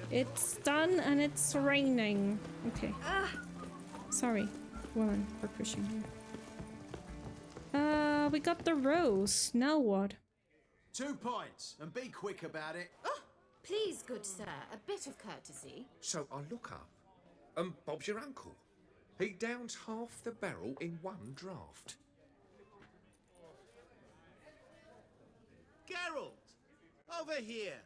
It's done and it's raining. Okay. Sorry, woman, for pushing her. We got the rose. Now what? 2 points, and be quick about it. Oh, please, good sir, a bit of courtesy. So I look up, and Bob's your uncle. He downs half the barrel in one draft. Geralt, over here.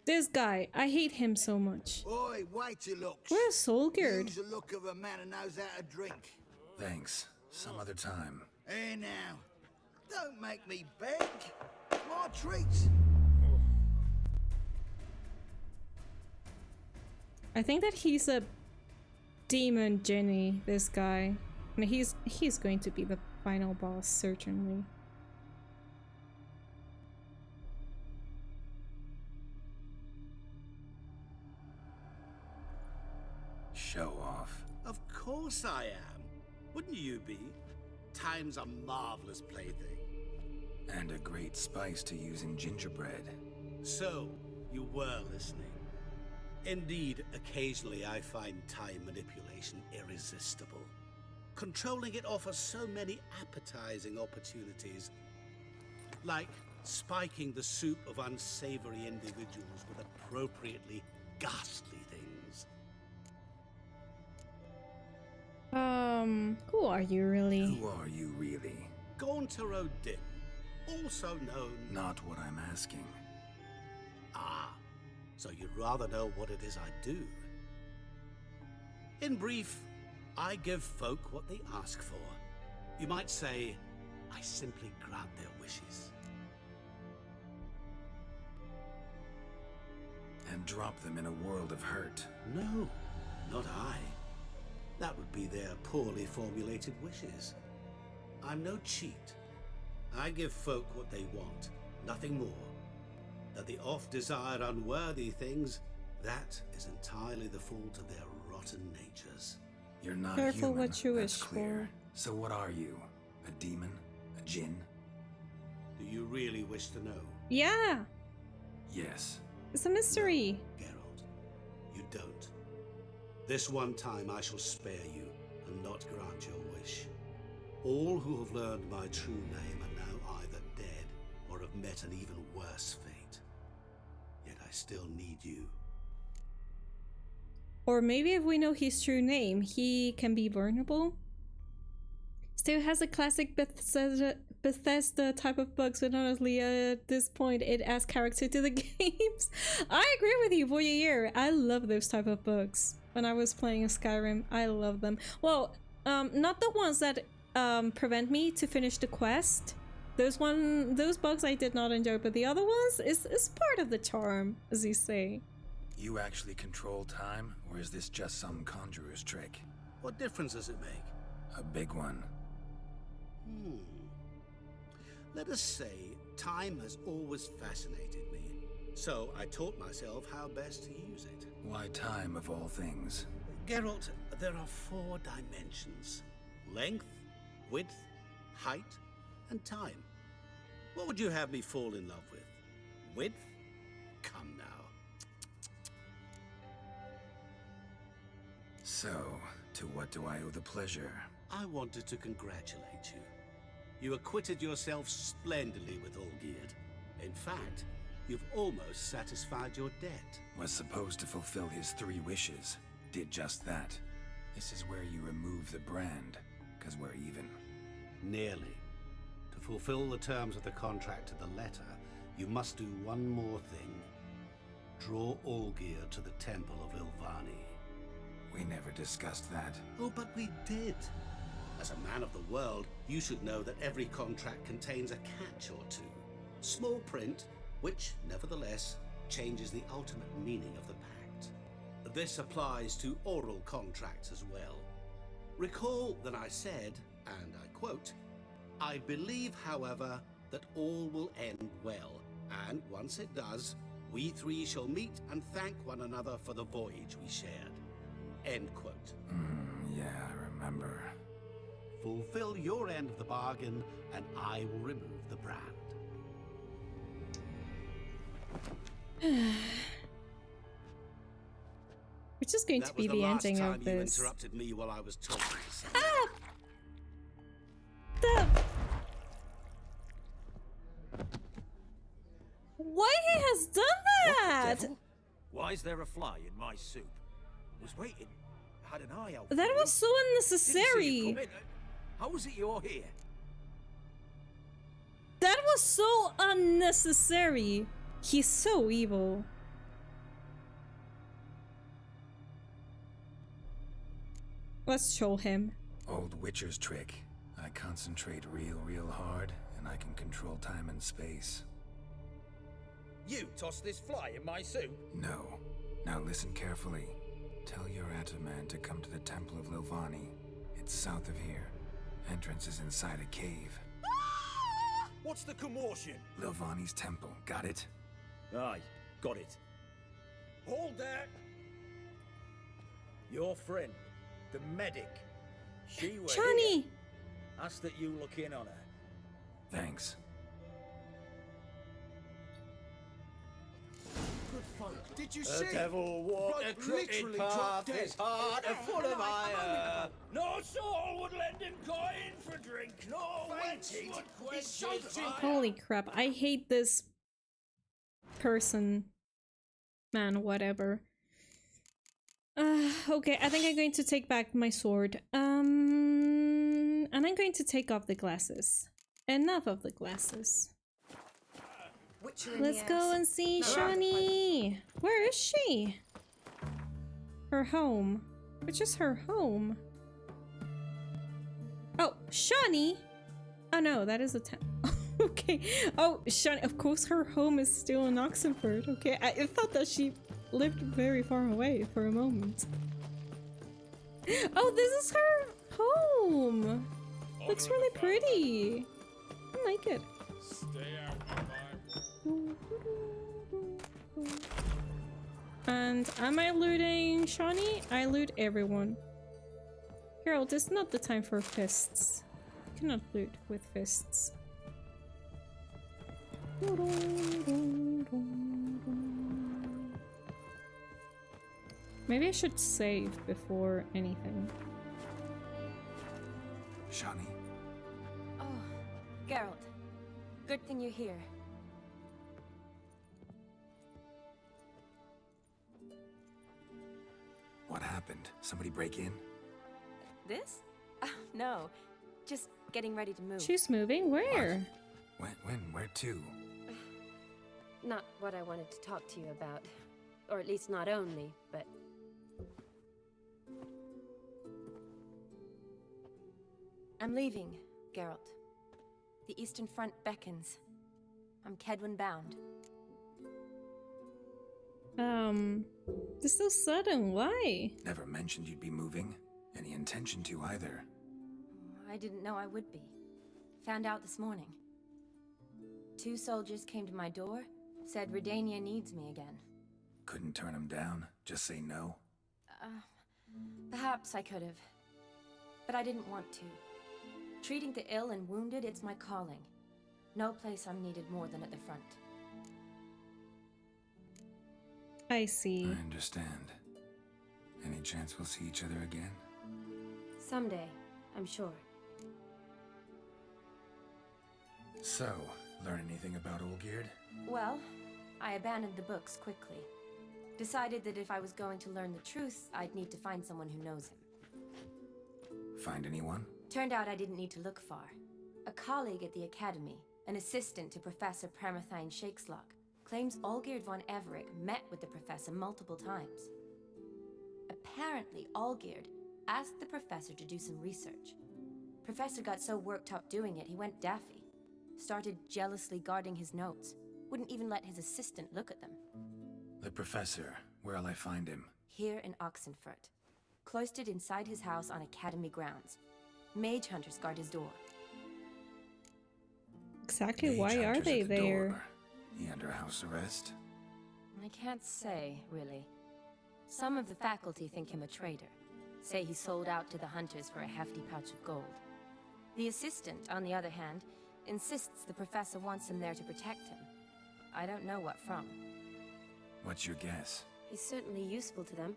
This guy, I hate him so much. Oi, wait your looks. Where's Solgard? Use the look of a man who knows how to drink. Thanks. Some other time. Hey now, don't make me beg. My treat. I think that he's a demon genie, this guy. And he's going to be the final boss, certainly. Show off. Of course I am. Wouldn't you be? Time's a marvelous plaything. And a great spice to use in gingerbread. So, you were listening. Indeed, occasionally I find time manipulation irresistible. Controlling it offers so many appetizing opportunities. Like spiking the soup of unsavory individuals with appropriately ghastly things. Who are you really? Who are you really? Gauntero Dim, also known... Not what I'm asking. Ah, so you'd rather know what it is I do. In brief, I give folk what they ask for. You might say, I simply grant their wishes. And drop them in a world of hurt. No, not I. That would be their poorly formulated wishes. I'm no cheat. I give folk what they want, nothing more. That they oft desire unworthy things, that is entirely the fault of their rotten natures. You're not Careful human, what you that's wish clear. for. So what are you? A demon? A djinn? Do you really wish to know? Yeah, Yes. it's a mystery. Geralt, you don't. This one time I shall spare you and not grant your wish. All who have learned my true name are now either dead or have met an even worse fate. Yet I still need you. Or maybe if we know his true name, he can be vulnerable. Still has a classic Bethesda type of bugs, but honestly, at this point, it adds character to the games. I agree with you, Voyeur. I love those type of bugs. When I was playing Skyrim, I love them. Well, not the ones that prevent me to finish the quest. Those bugs I did not enjoy, but the other ones is part of the charm, as you say. You actually control time, or is this just some conjurer's trick? What difference does it make? A big one. Let us say time has always fascinated me. So I taught myself how best to use it. Why time of all things? Geralt, there are 4 dimensions. Length, width, height, and time. What would you have me fall in love with? Width? Come now. So, to what do I owe the pleasure? I wanted to congratulate you. You acquitted yourself splendidly with Olgierd. In fact, you've almost satisfied your debt. Was supposed to fulfill his 3 wishes. Did just that. This is where you remove the brand, because we're even. Nearly. To fulfill the terms of the contract to the letter, you must do one more thing. Draw Olgierd to the Temple of Ilvani. We never discussed that. Oh, but we did. As a man of the world, you should know that every contract contains a catch or two. Small print, which, nevertheless, changes the ultimate meaning of the pact. This applies to oral contracts as well. Recall that I said, and I quote, "I believe, however, that all will end well, and once it does, we 3 shall meet and thank one another for the voyage we shared." End quote. Yeah, I remember. Fulfill your end of the bargain, and I will remove the brand. which is going to That be was the the last ending time of you this. interrupted me while I was talking. Ah! The... Why he has done that? Devil? Why is there a fly in my soup? Was waiting. Had an eye out. That for was so you. Didn't see you unnecessary. come in. How is it you're here? That was so unnecessary. He's so evil. Let's show him. Old Witcher's trick. I concentrate real hard, and I can control time and space. You tossed this fly in my soup? No. Now listen carefully. Tell your Ataman to come to the Temple of Lovani. It's south of here. Entrance is inside a cave. What's the commotion? Lovani's temple. Got it? Aye, got it. Hold there! Your friend, the medic. She was Johnny! here. Ask that you look in on her. Thanks. Did you The see? devil walked Right, a crooked literally path, dropped dead. his heart a Okay, foot of alright, iron. No soul would lend him coin for drink, no wench would quench his fire. Holy crap, I hate this person. Man, whatever. Okay, I think I'm going to take back my sword. And I'm going to take off the glasses. Enough of the glasses. Witcher in Let's the go ass. and see No, Shani. Where is she? Her home. Which is her home? Oh, Shani! Oh no, that is a town. Okay. Oh, Shani. Of course, her home is still in Oxenford. Okay, I thought that she lived very far away for a moment. Oh, this is her home. Looks really pretty. I like it. And am I looting Shawnee? I loot everyone. Geralt, it's not the time for fists. You cannot loot with fists. Maybe I should save before anything. Shani, Oh, Geralt. Good thing you're here. what happened? Somebody break in? This? No. Just getting ready to move. She's moving? Where? When? Where to? Not what I wanted to talk to you about. Or at least not only, but... I'm leaving, Geralt. The Eastern Front beckons. I'm Kedwin bound. This is so sudden. Why? Never mentioned you'd be moving. Any intention to either. I didn't know I would be. Found out this morning. 2 soldiers came to my door, said Redania needs me again. Couldn't turn him down? Just say no? Perhaps I could have. But I didn't want to. Treating the ill and wounded, it's my calling. No place I'm needed more than at the front. I see. I understand. Any chance we'll see each other again? Someday, I'm sure. So, learn anything about Olgierd? Well, I abandoned the books quickly. Decided that if I was going to learn the truth, I'd need to find someone who knows him. Find anyone? Turned out I didn't need to look far. A colleague at the Academy, an assistant to Professor Permathine Shakeslock, claims Olgierd von Everick met with the professor multiple times. Apparently, Olgierd asked the professor to do some research. Professor got so worked up doing it, he went daffy. Started jealously guarding his notes. Wouldn't even let his assistant look at them. The professor. Where'll I find him? Here in Oxenfurt. Cloistered inside his house on Academy grounds. Mage hunters guard his door. Exactly Mage why are hunters they at the there? door. He under house arrest? I can't say, really. Some of the faculty think him a traitor. Say he sold out to the hunters for a hefty pouch of gold. The assistant, on the other hand, insists the professor wants him there to protect him. I don't know what from. What's your guess? He's certainly useful to them.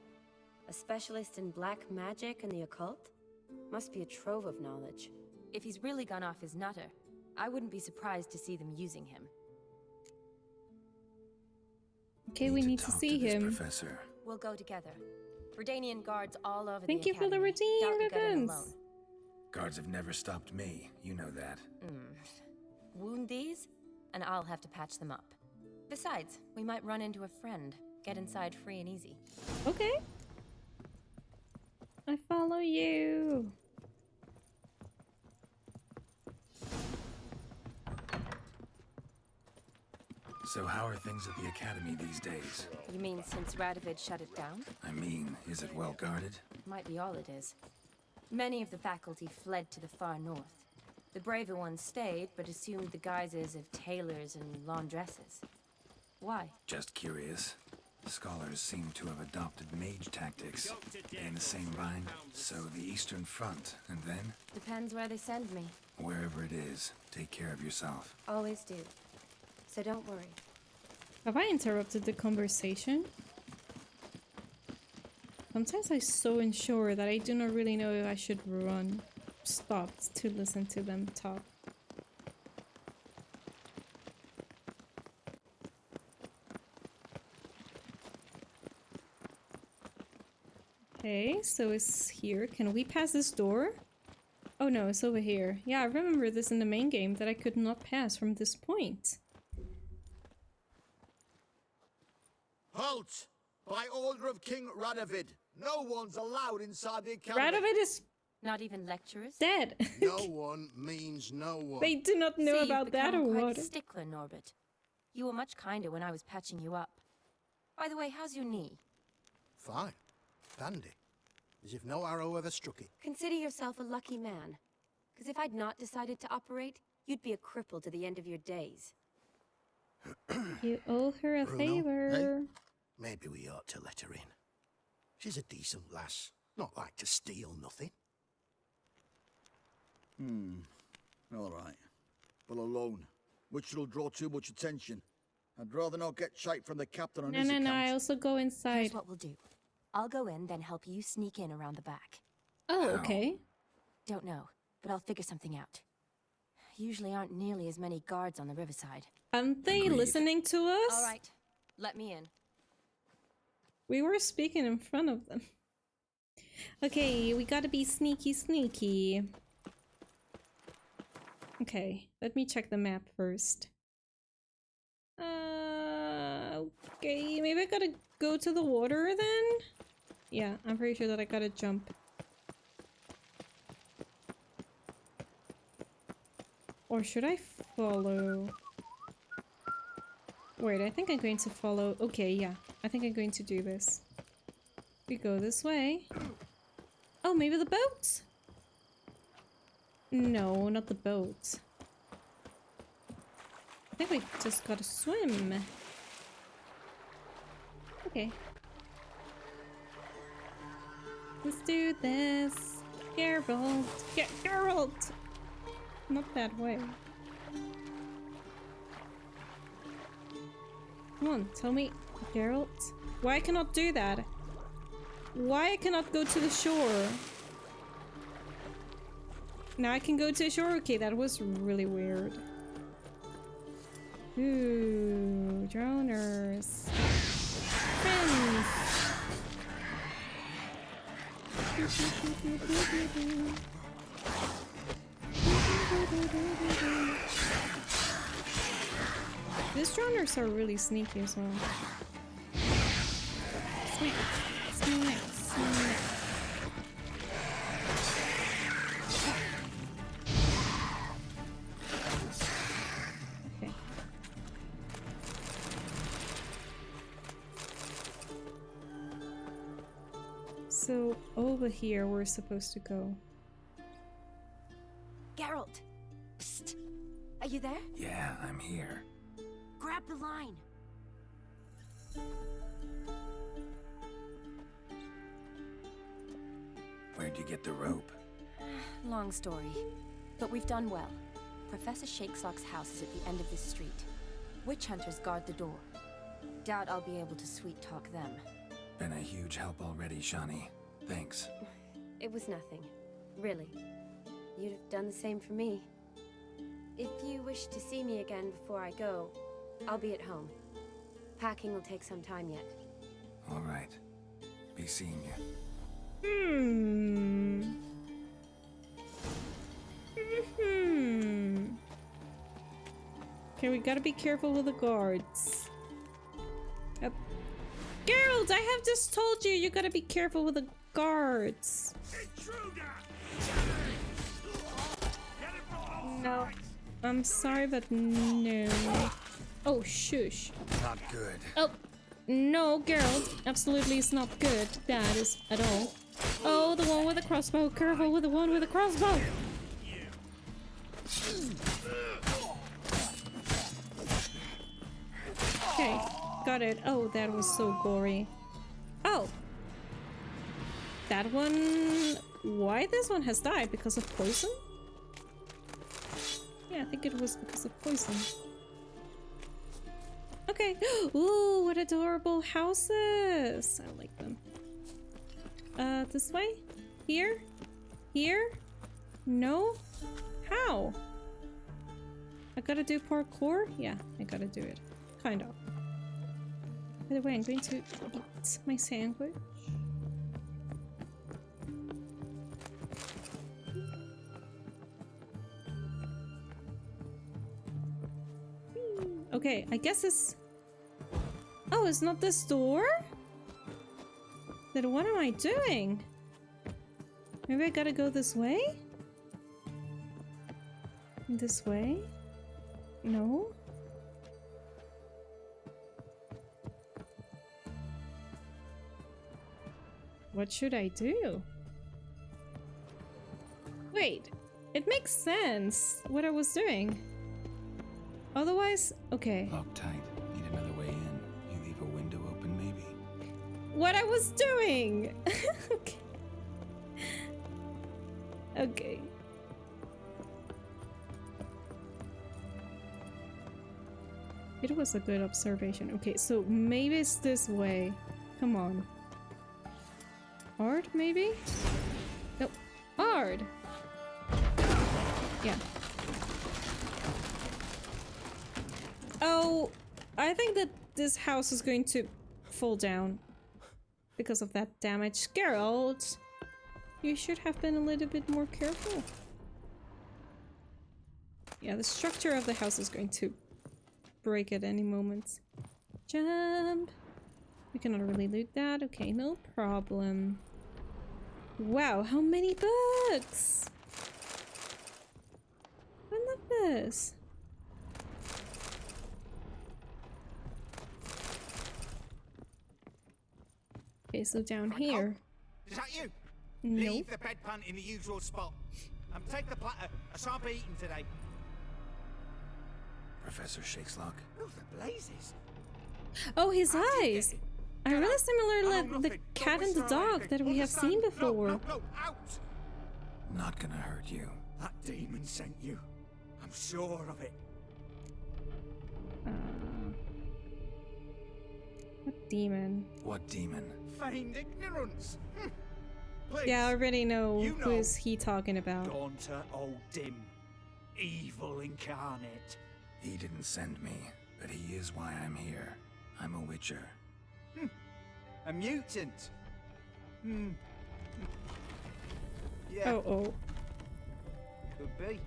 A specialist in black magic and the occult? Must be a trove of knowledge. If he's really gone off his nutter, I wouldn't be surprised to see them using him. Okay, we need to talk see this him. Professor. We'll go together. Redanian guards all over Thank the you for the academy. Doubt redeem you'll get in ribbons. alone. Guards have never stopped me. You know that. Wound these, and I'll have to patch them up. Besides, we might run into a friend. Get inside free and easy. Okay. I follow you. So how are things at the academy these days? You mean since Radovid shut it down? I mean, is it well guarded? Might be all it is. Many of the faculty fled to the far north. The braver ones stayed, but assumed the guises of tailors and laundresses. Why? Just curious. Scholars seem to have adopted mage tactics. In the same line, so the Eastern Front, and then? Depends where they send me. Wherever it is, take care of yourself. Always do. So don't worry. Have I interrupted the conversation? Sometimes I'm so unsure that I do not really know if I should run. Stopped to listen to them talk. Okay, so it's here. Can we pass this door? Oh no, it's over here. Yeah, I remember this in the main game that I could not pass from this point. Halt! By order of King Radovid, no one's allowed inside the academy. Radovid is Not even lecturers? dead. No one means no one. They do not know See, about you've that or become quite what? a stickler, Norbert. You were much kinder when I was patching you up. By the way, how's your knee? Fine. Dandy. As if no arrow ever struck it. Consider yourself a lucky man. Because if I'd not decided to operate, you'd be a cripple to the end of your days. You owe her a Bruno, favor. Maybe we ought to let her in. She's a decent lass. Not like to steal nothing. All right. But alone, which will draw too much attention. I'd rather not get shite from the captain on No, his no, no, account. I also go inside. Here's what we'll do. I'll go in, then help you sneak in around the back. Oh, okay. Don't know, but I'll figure something out. Usually aren't nearly as many guards on the riverside. Aren't they Agreed. listening to us? All right, let me in. We were speaking in front of them. Okay, we gotta be sneaky sneaky. Okay, let me check the map first. Okay, maybe I gotta go to the water then? Yeah, I'm pretty sure that I gotta jump. Or should I follow? Wait, I think I'm going to follow. Okay, yeah. I think I'm going to do this. We go this way. Oh, maybe the boat? No, not the boat. I think we just gotta swim. Okay. Let's do this. Geralt. Geralt! Not that way. Come on, tell me, Geralt. Why I cannot do that? Why I cannot go to the shore? Now I can go to the shore? Okay, that was really weird. Ooh, droners. Friends! These droners are really sneaky as well. Sneak, sneak, sneak. Okay. So over here we're supposed to go. Geralt! Psst! Are you there? Yeah, I'm here. Grab the line! Where'd you get the rope? Long story. But we've done well. Professor Shakeslock's house is at the end of this street. Witch hunters guard the door. Doubt I'll be able to sweet talk them. Been a huge help already, Shani. Thanks. It was nothing. Really. You'd have done the same for me. If you wish to see me again before I go, I'll be at home. Packing will take some time yet. All right. Be seeing you. Okay, we gotta be careful with the guards. Geralt, I have just told you you gotta be careful with the guards. No. I'm sorry, but no. Oh, shush. Not good. Oh, no, Geralt. Absolutely is not good. That is at all. Oh, the one with the crossbow. Careful with the one with the crossbow. Okay, got it. Oh, that was so gory. Oh. That one... Why this one has died? Because of poison? Yeah, I think it was because of poison. Okay. Ooh, what adorable houses. I like them. This way? Here? Here? No? How? I gotta do parkour? Yeah, I gotta do it. Kind of. By the way, I'm going to eat my sandwich. Okay, I guess it's... Oh, it's not this door? Then what am I doing? Maybe I gotta go this way? This way? No? What should I do? Wait, it makes sense what I was doing. Otherwise, okay. Lock tight. Need another way in. You leave a window open, maybe? What I was doing! Okay. Okay. It was a good observation. Okay, so maybe it's this way. Come on. Hard, maybe? Nope. Hard! Yeah. Oh, I think that this house is going to fall down because of that damage. Geralt, you should have been a little bit more careful. Yeah, the structure of the house is going to break at any moment. Jump! We cannot really loot that. Okay, no problem. Wow, how many books! I love this. Okay, so down here. Is that you? Nope. Leave the bedpan in the usual spot. And take the platter. I shan't be eating today. Professor Shakeslock. Oh, the blazes. Oh, his eyes! Are really similar to the cat and the dog that we have seen before. No, out! Not gonna hurt you. That demon sent you. I'm sure of it. What demon? What demon? Feigned ignorance. Please. Yeah, I already know, You who is he talking about. Gaunter Old Dim. Evil incarnate. He didn't send me, but he is why I'm here. I'm a witcher. A mutant. Yeah. Oh. Could be.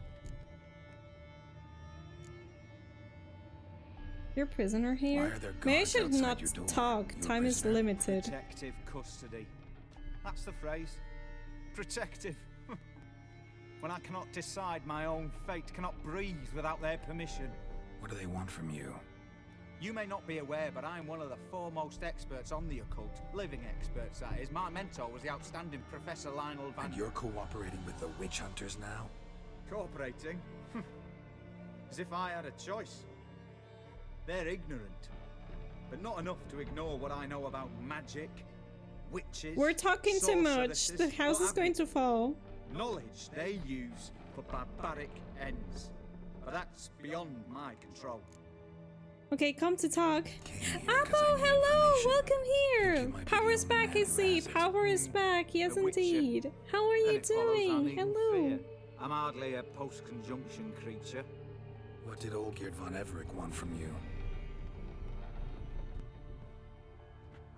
You're a prisoner Why here? are there Maybe I guards should outside not your door? talk. You a Time is prisoner? limited. Protective custody. That's the phrase. Protective. When I cannot decide my own fate, cannot breathe without their permission. What do they want from you? You may not be aware, but I'm one of the foremost experts on the occult. Living experts, that is. My mentor was the outstanding Professor Lionel Van... And you're cooperating with the witch hunters now? Cooperating? As if I had a choice. They're ignorant, but not enough to ignore what I know about magic, witches... We're talking too much. The house is going to fall. Knowledge they use for barbaric ends. But that's beyond my control. Okay, come to talk. Came here 'cause I Apple, need hello! information. Welcome here! Oh, might be power the is only back, man I who see. has it. Power is back. Yes, The Witcher. indeed. How are Then you it follows I doing? needn't Hello. fear. I'm hardly a post-conjunction creature. What did Olgierd von Everec want from you?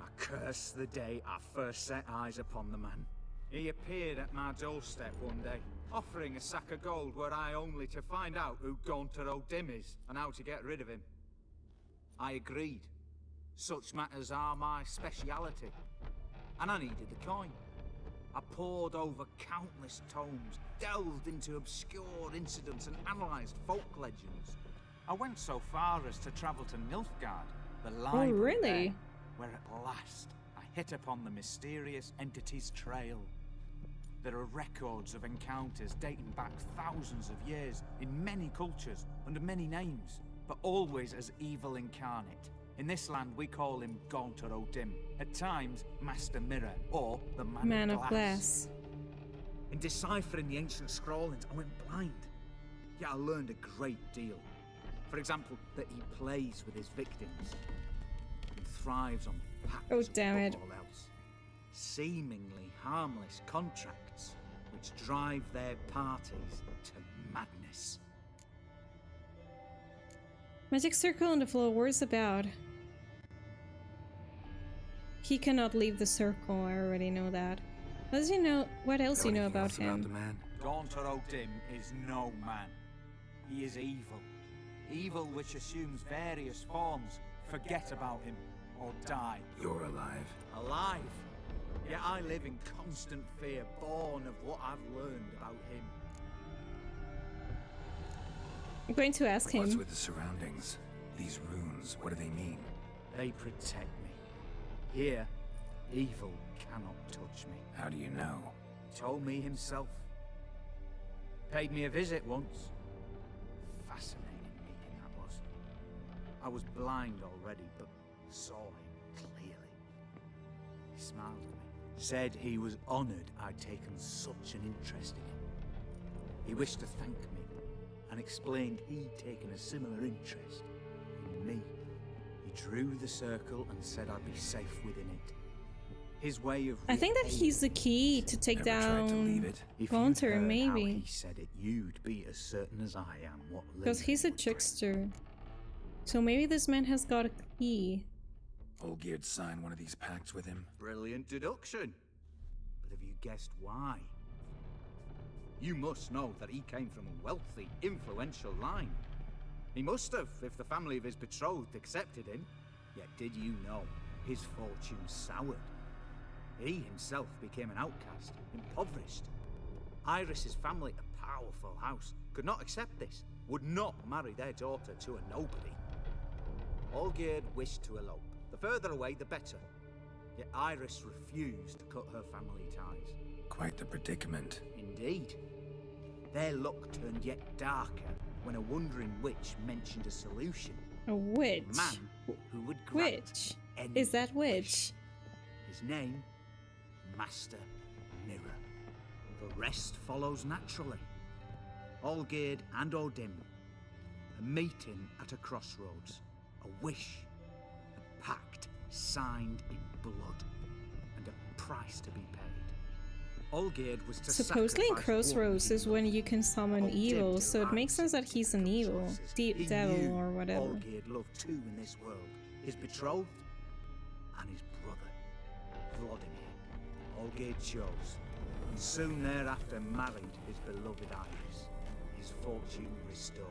I curse the day I first set eyes upon the man. He appeared at my doorstep one day, offering a sack of gold were I only to find out who Gaunter O'Dim is and how to get rid of him. I agreed. Such matters are my speciality. And I needed the coin. I pored over countless tomes, delved into obscure incidents and analysed folk legends. I went so far as to travel to Nilfgaard, the library really? there, where at last I hit upon the mysterious entity's trail. There are records of encounters dating back thousands of years in many cultures, under many names, but always as evil incarnate. In this land we call him Gaunter O'Dim, at times Master Mirror, or the Man of Glass. In deciphering the ancient scrawlings, I went blind. Yet I learned a great deal. For example, that he plays with his victims and thrives on pacts Oh, damn above it. all else. Seemingly harmless contracts which drive their parties to madness. Magic circle on the floor. Where's about? He cannot leave the circle. I already know that. What does you know? What else you know anything about else about the him? man? Gaunter O'Dim is no man. He is evil. Evil which assumes various forms. Forget about him or die. You're alive. Alive. Yet I live in constant fear, born of what I've learned about him. I'm going to ask What's him. with the surroundings? These runes, what do they mean? They protect me. Here, evil cannot touch me. How do you know? He told me himself. Paid me a visit once. Fascinating meeting that was. I was blind already, but saw him clearly. He smiled at me. Said he was honoured I'd taken such an interest in him. He wished to thank me, and explained he'd taken a similar interest in me. He drew the circle and said I'd be safe within it. His way of I think that he's the key to take Never tried to leave down it. If Gaunter, you'd heard how maybe. he said it, you'd be as certain as I am what Because Lena he's a would bring. trickster. So maybe this man has got a key. Olgierd signed one of these pacts with him. Brilliant deduction. But have you guessed why? You must know that he came from a wealthy, influential line. He must have, if the family of his betrothed accepted him. Yet did you know his fortune soured? He himself became an outcast, impoverished. Iris's family, a powerful house, could not accept this, would not marry their daughter to a nobody. Olgierd wished to elope. The further away, the better. Yet Iris refused to cut her family ties. Quite the predicament. Indeed. Their luck turned yet darker when a wandering witch mentioned a solution. A witch? A man who would grant Witch? any Is that wish. witch? His name, Master Mirror. The rest follows naturally. Olgierd and O'Dim, a meeting at a crossroads, a wish, a pact signed in blood, and a price to be paid. Olgierd was to Supposedly in sacrifice Crossroads one is when you can summon O'Dim evil, so it derived makes sense that he's an evil. choices. Deep He devil knew or whatever. Olgierd loved two in this world, his betrothed and his brother, Vladimir. Olgierd chose, and soon thereafter married his beloved Iris, his fortune restored.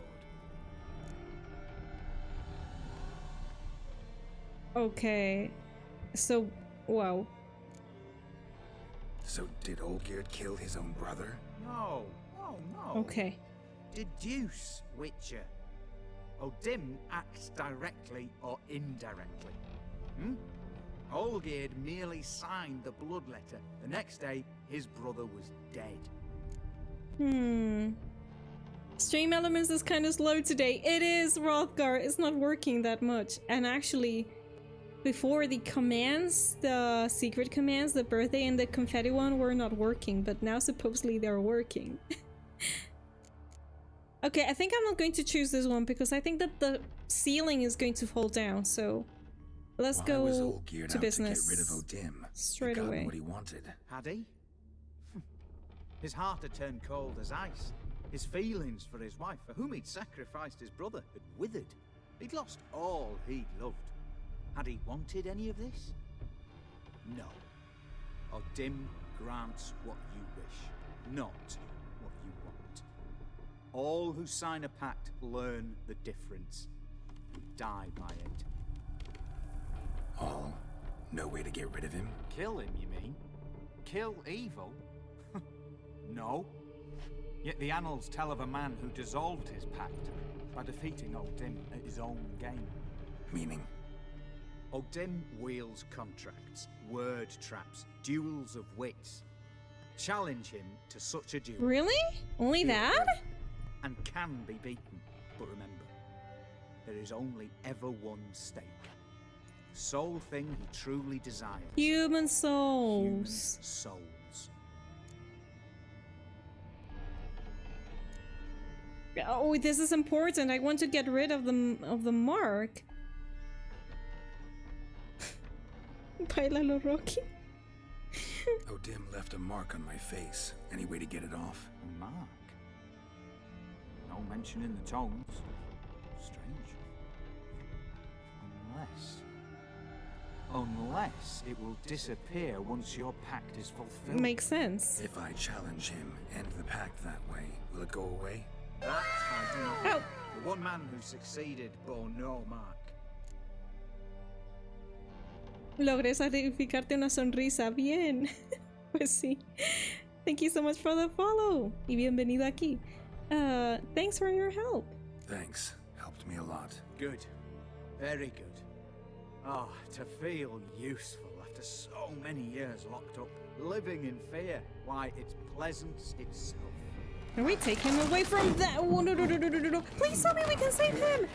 Okay. So, wow. So did Olgierd kill his own brother? No, no. Okay. Deduce, Witcher. O'Dim acts directly or indirectly. Olgierd merely signed the blood letter. The next day, his brother was dead. Stream Elements is kind of slow today. It is, Rothgar. It's not working that much. And actually, before the commands, the secret commands, the birthday and the confetti one were not working, but now supposedly they're working. Okay, I think I'm not going to choose this one because I think that the ceiling is going to fall down, so let's Why go was all geared to out business to get rid of O'Dim? straight He'd gotten away. what he wanted. Had he? His heart had turned cold as ice. His feelings for his wife, for whom he'd sacrificed his brother, had withered. He'd lost all he'd loved. Had he wanted any of this? No. O'Dim grants what you wish, not what you want. All who sign a pact learn the difference and die by it. All? No way to get rid of him? Kill him, you mean? Kill evil? No. Yet the annals tell of a man who dissolved his pact by defeating O'Dim at his own game. Meaning? O'Dim wields contracts, word traps, duels of wits. Challenge him to such a duel. Really? Only that? And can be beaten. But remember, there is only ever one stake. The sole thing he truly desires. Human souls. Human souls. Oh, this is important. I want to get rid of the mark. Bailalo Rocky. O'Dim left a mark on my face. Any way to get it off? A mark? No mention in the tomes. Strange. Unless it will disappear once your pact is fulfilled. Makes sense. If I challenge him, end the pact that way, will it go away? That I do not know. Oh. The one man who succeeded bore no mark. Logré sacrificarte una sonrisa. Bien. Pues sí. Thank you so much for the follow. Y bienvenido aquí. Thanks for your help. Thanks. Helped me a lot. Good. Very good. Oh, to feel useful after so many years locked up, living in fear. Why, it's pleasance itself. Can we take him away from that? Oh, no. Please tell me we can save him.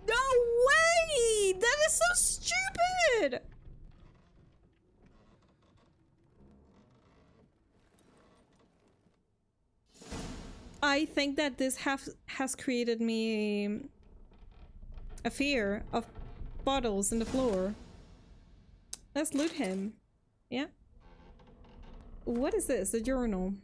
No way! That is so stupid! I think that this has created me a fear of bottles in the floor. Let's loot him. Yeah. What is this? The journal.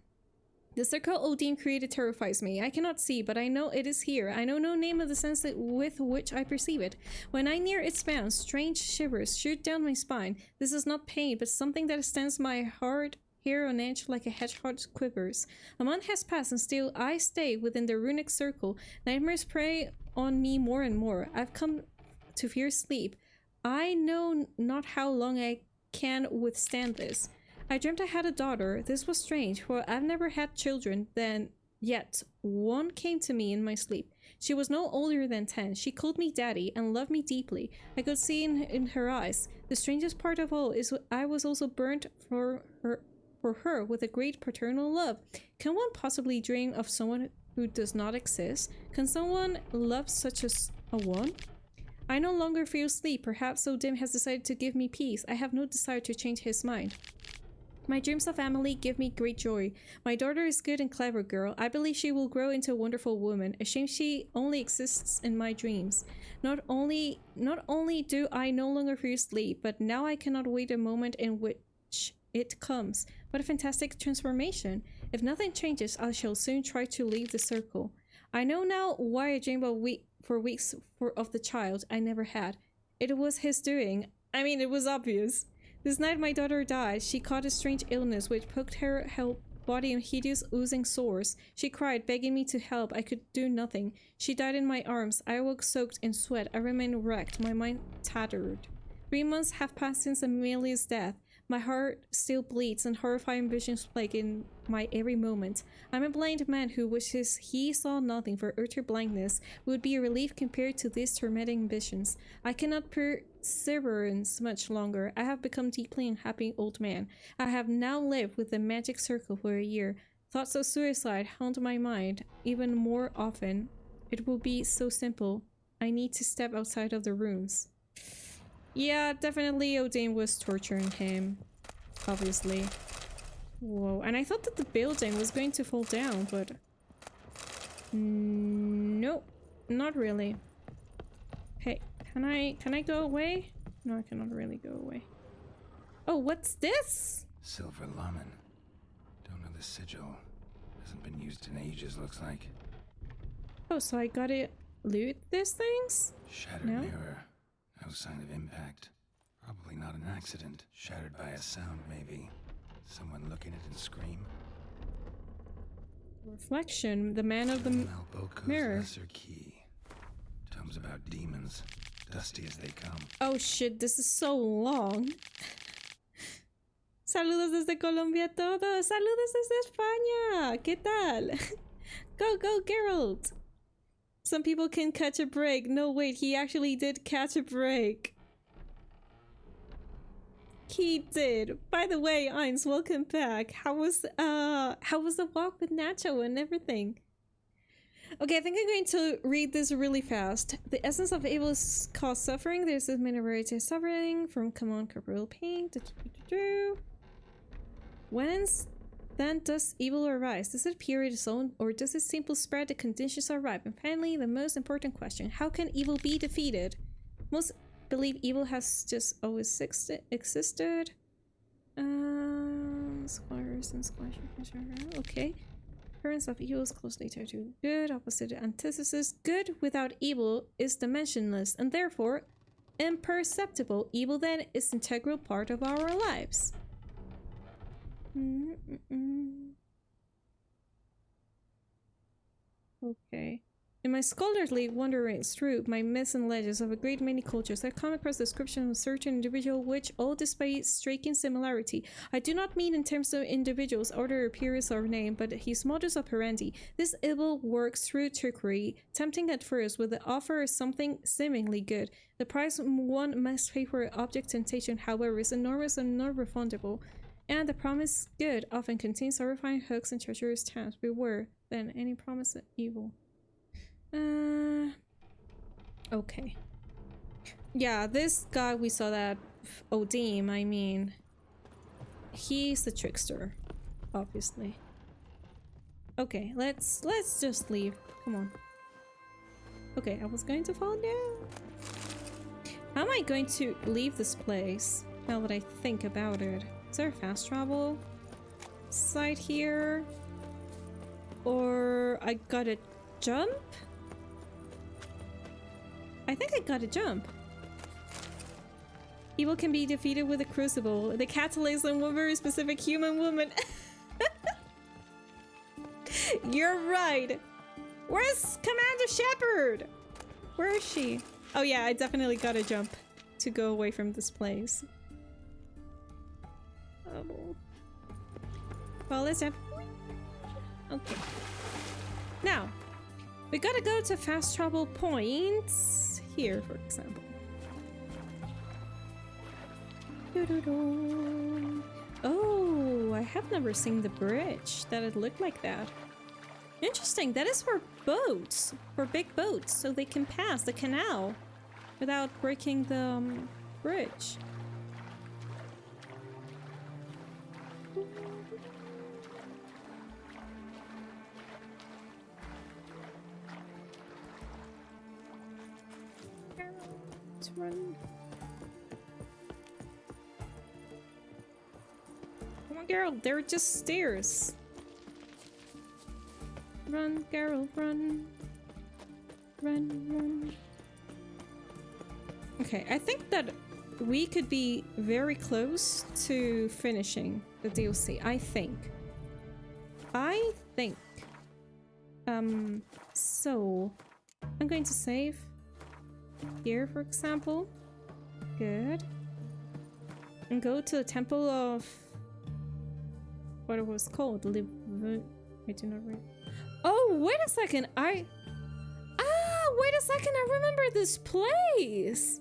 The circle O'Dim created terrifies me. I cannot see, but I know it is here. I know no name of the sense with which I perceive it. When I near its bounds, strange shivers shoot down my spine. This is not pain, but something that stands my heart hair on edge like a hedgehog quivers. A month has passed and still I stay within the runic circle. Nightmares prey on me more and more. I've come to fear sleep. I know not how long I can withstand this. I dreamt I had a daughter. This was strange, for I've never had children then, yet one came to me in my sleep. She was no older than 10. She called me daddy and loved me deeply. I could see in her eyes. The strangest part of all is I was also burnt for her with a great paternal love. Can one possibly dream of someone who does not exist? Can someone love such as a one? I no longer feel sleep. Perhaps O'Dim has decided to give me peace. I have no desire to change his mind. My dreams of Emily give me great joy. My daughter is good and clever girl. I believe she will grow into a wonderful woman. A shame she only exists in my dreams. Not only do I no longer fear sleep, but now I cannot wait a moment in which it comes. What a fantastic transformation. If nothing changes, I shall soon try to leave the circle. I know now why I dreamed for weeks of the child I never had. It was his doing. I mean, it was obvious. This night my daughter died. She caught a strange illness which poked her body in hideous oozing sores. She cried, begging me to help. I could do nothing. She died in my arms. I awoke soaked in sweat. I remained wrecked, my mind tattered. 3 months have passed since Amelia's death. My heart still bleeds and horrifying visions plague in my every moment. I'm a blind man who wishes he saw nothing, for utter blindness would be a relief compared to these tormenting visions. I cannot perseverance much longer. I have become deeply unhappy old man. I have now lived with the magic circle for a year. Thoughts of suicide haunt my mind even more often. It will be so simple. I need to step outside of the rooms. Yeah, definitely O'Dim was torturing him. Obviously. Whoa, and I thought that the building was going to fall down, but Nope, not really. Hey, can I go away? No, I cannot really go away. Oh, what's this? Silver Laman. Don't know the sigil. Hasn't been used in ages, looks like. Oh, so I gotta loot these things? Shattered mirror. No sign of impact. Probably not an accident. Shattered by a sound, maybe. Someone look at it and scream. Reflection, the man of the mirror. Lesser key. Tomes about demons. Dusty as they come. Oh shit, this is so long. Saludos desde Colombia a todos. Saludos desde España. ¿Qué tal? Go, Geralt. Some people can catch a break. No, wait, he actually did catch a break. He did. By the way, Eins, welcome back. How was the walk with Nacho and everything? Okay, I think I'm going to read this really fast. The essence of evil is cause suffering. There's a many varieties of suffering from common corporeal pain. When then does evil arise? Does it appear on its own, or does it simply spread the conditions are ripe? And finally, the most important question: how can evil be defeated? Most believe evil has just always existed. Squires and squash. Okay. Appearance of evil is closely tied to good. Opposite antithesis. Good without evil is dimensionless and therefore imperceptible. Evil then is an integral part of our lives. Okay. In my scholarly wanderings through my myths and legends of a great many cultures, I come across descriptions of a certain individual which all display striking similarity. I do not mean in terms of individuals, order, appearance, or name, but his modus operandi. This evil works through trickery, tempting at first with the offer of something seemingly good. The price one must pay for object temptation, however, is enormous and non-refundable. And the promise good often contains horrifying hooks and treacherous tempts. Beware, then, any promise of evil. Okay. Yeah, this guy we saw that Odim, I mean, he's the trickster, obviously. Okay, let's just leave. Come on. Okay, I was going to fall down. How am I going to leave this place now that I think about it? Is there a fast travel site here? Or I gotta jump? I think I gotta jump. Evil can be defeated with a crucible. The catalyst on one very specific human woman. You're right. Where's Commander Shepard? Where is she? Oh yeah, I definitely gotta jump to go away from this place. Oh. Well, let's jump. Okay. Now, we gotta go to fast travel points. Here, for example. Oh, I have never seen the bridge that it looked like that. Interesting, that is for boats, for big boats, so they can pass the canal without breaking the bridge. Run. Come on, Geralt, they're just stairs. Run, Geralt, run. Run. Okay, I think that we could be very close to finishing the DLC, I think. So I'm going to save here, for example. Good. And go to the temple of what it was called. I do not remember. Oh, wait a second. Wait a second. I remember this place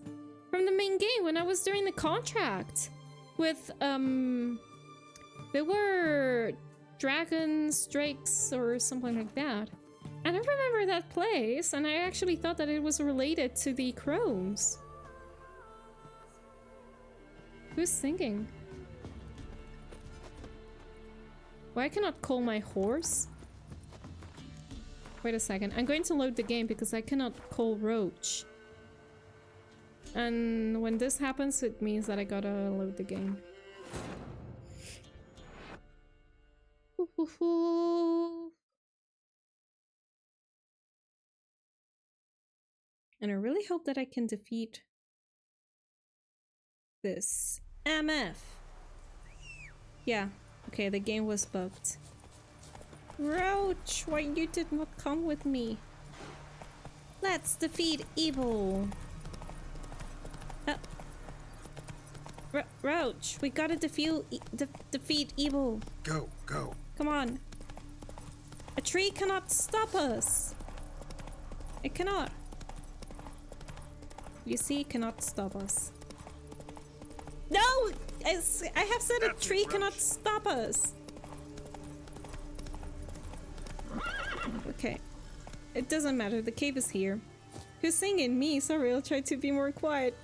from the main game when I was doing the contract with there were dragons, drakes, or something like that. And I remember that place, and I actually thought that it was related to the crones. Who's singing? Why cannot call my horse? Wait a second. I'm going to load the game because I cannot call Roach. And when this happens, it means that I gotta load the game. And I really hope that I can defeat this. MF! Yeah, okay, the game was bugged. Roach, why you did not come with me? Let's defeat evil! Roach, we gotta defeat evil. Go, go. Come on. A tree cannot stop us. It cannot. You see, it cannot stop us. No! I have said a tree cannot stop us. Okay. It doesn't matter, the cave is here. Who's singing? Me? Sorry, I'll try to be more quiet.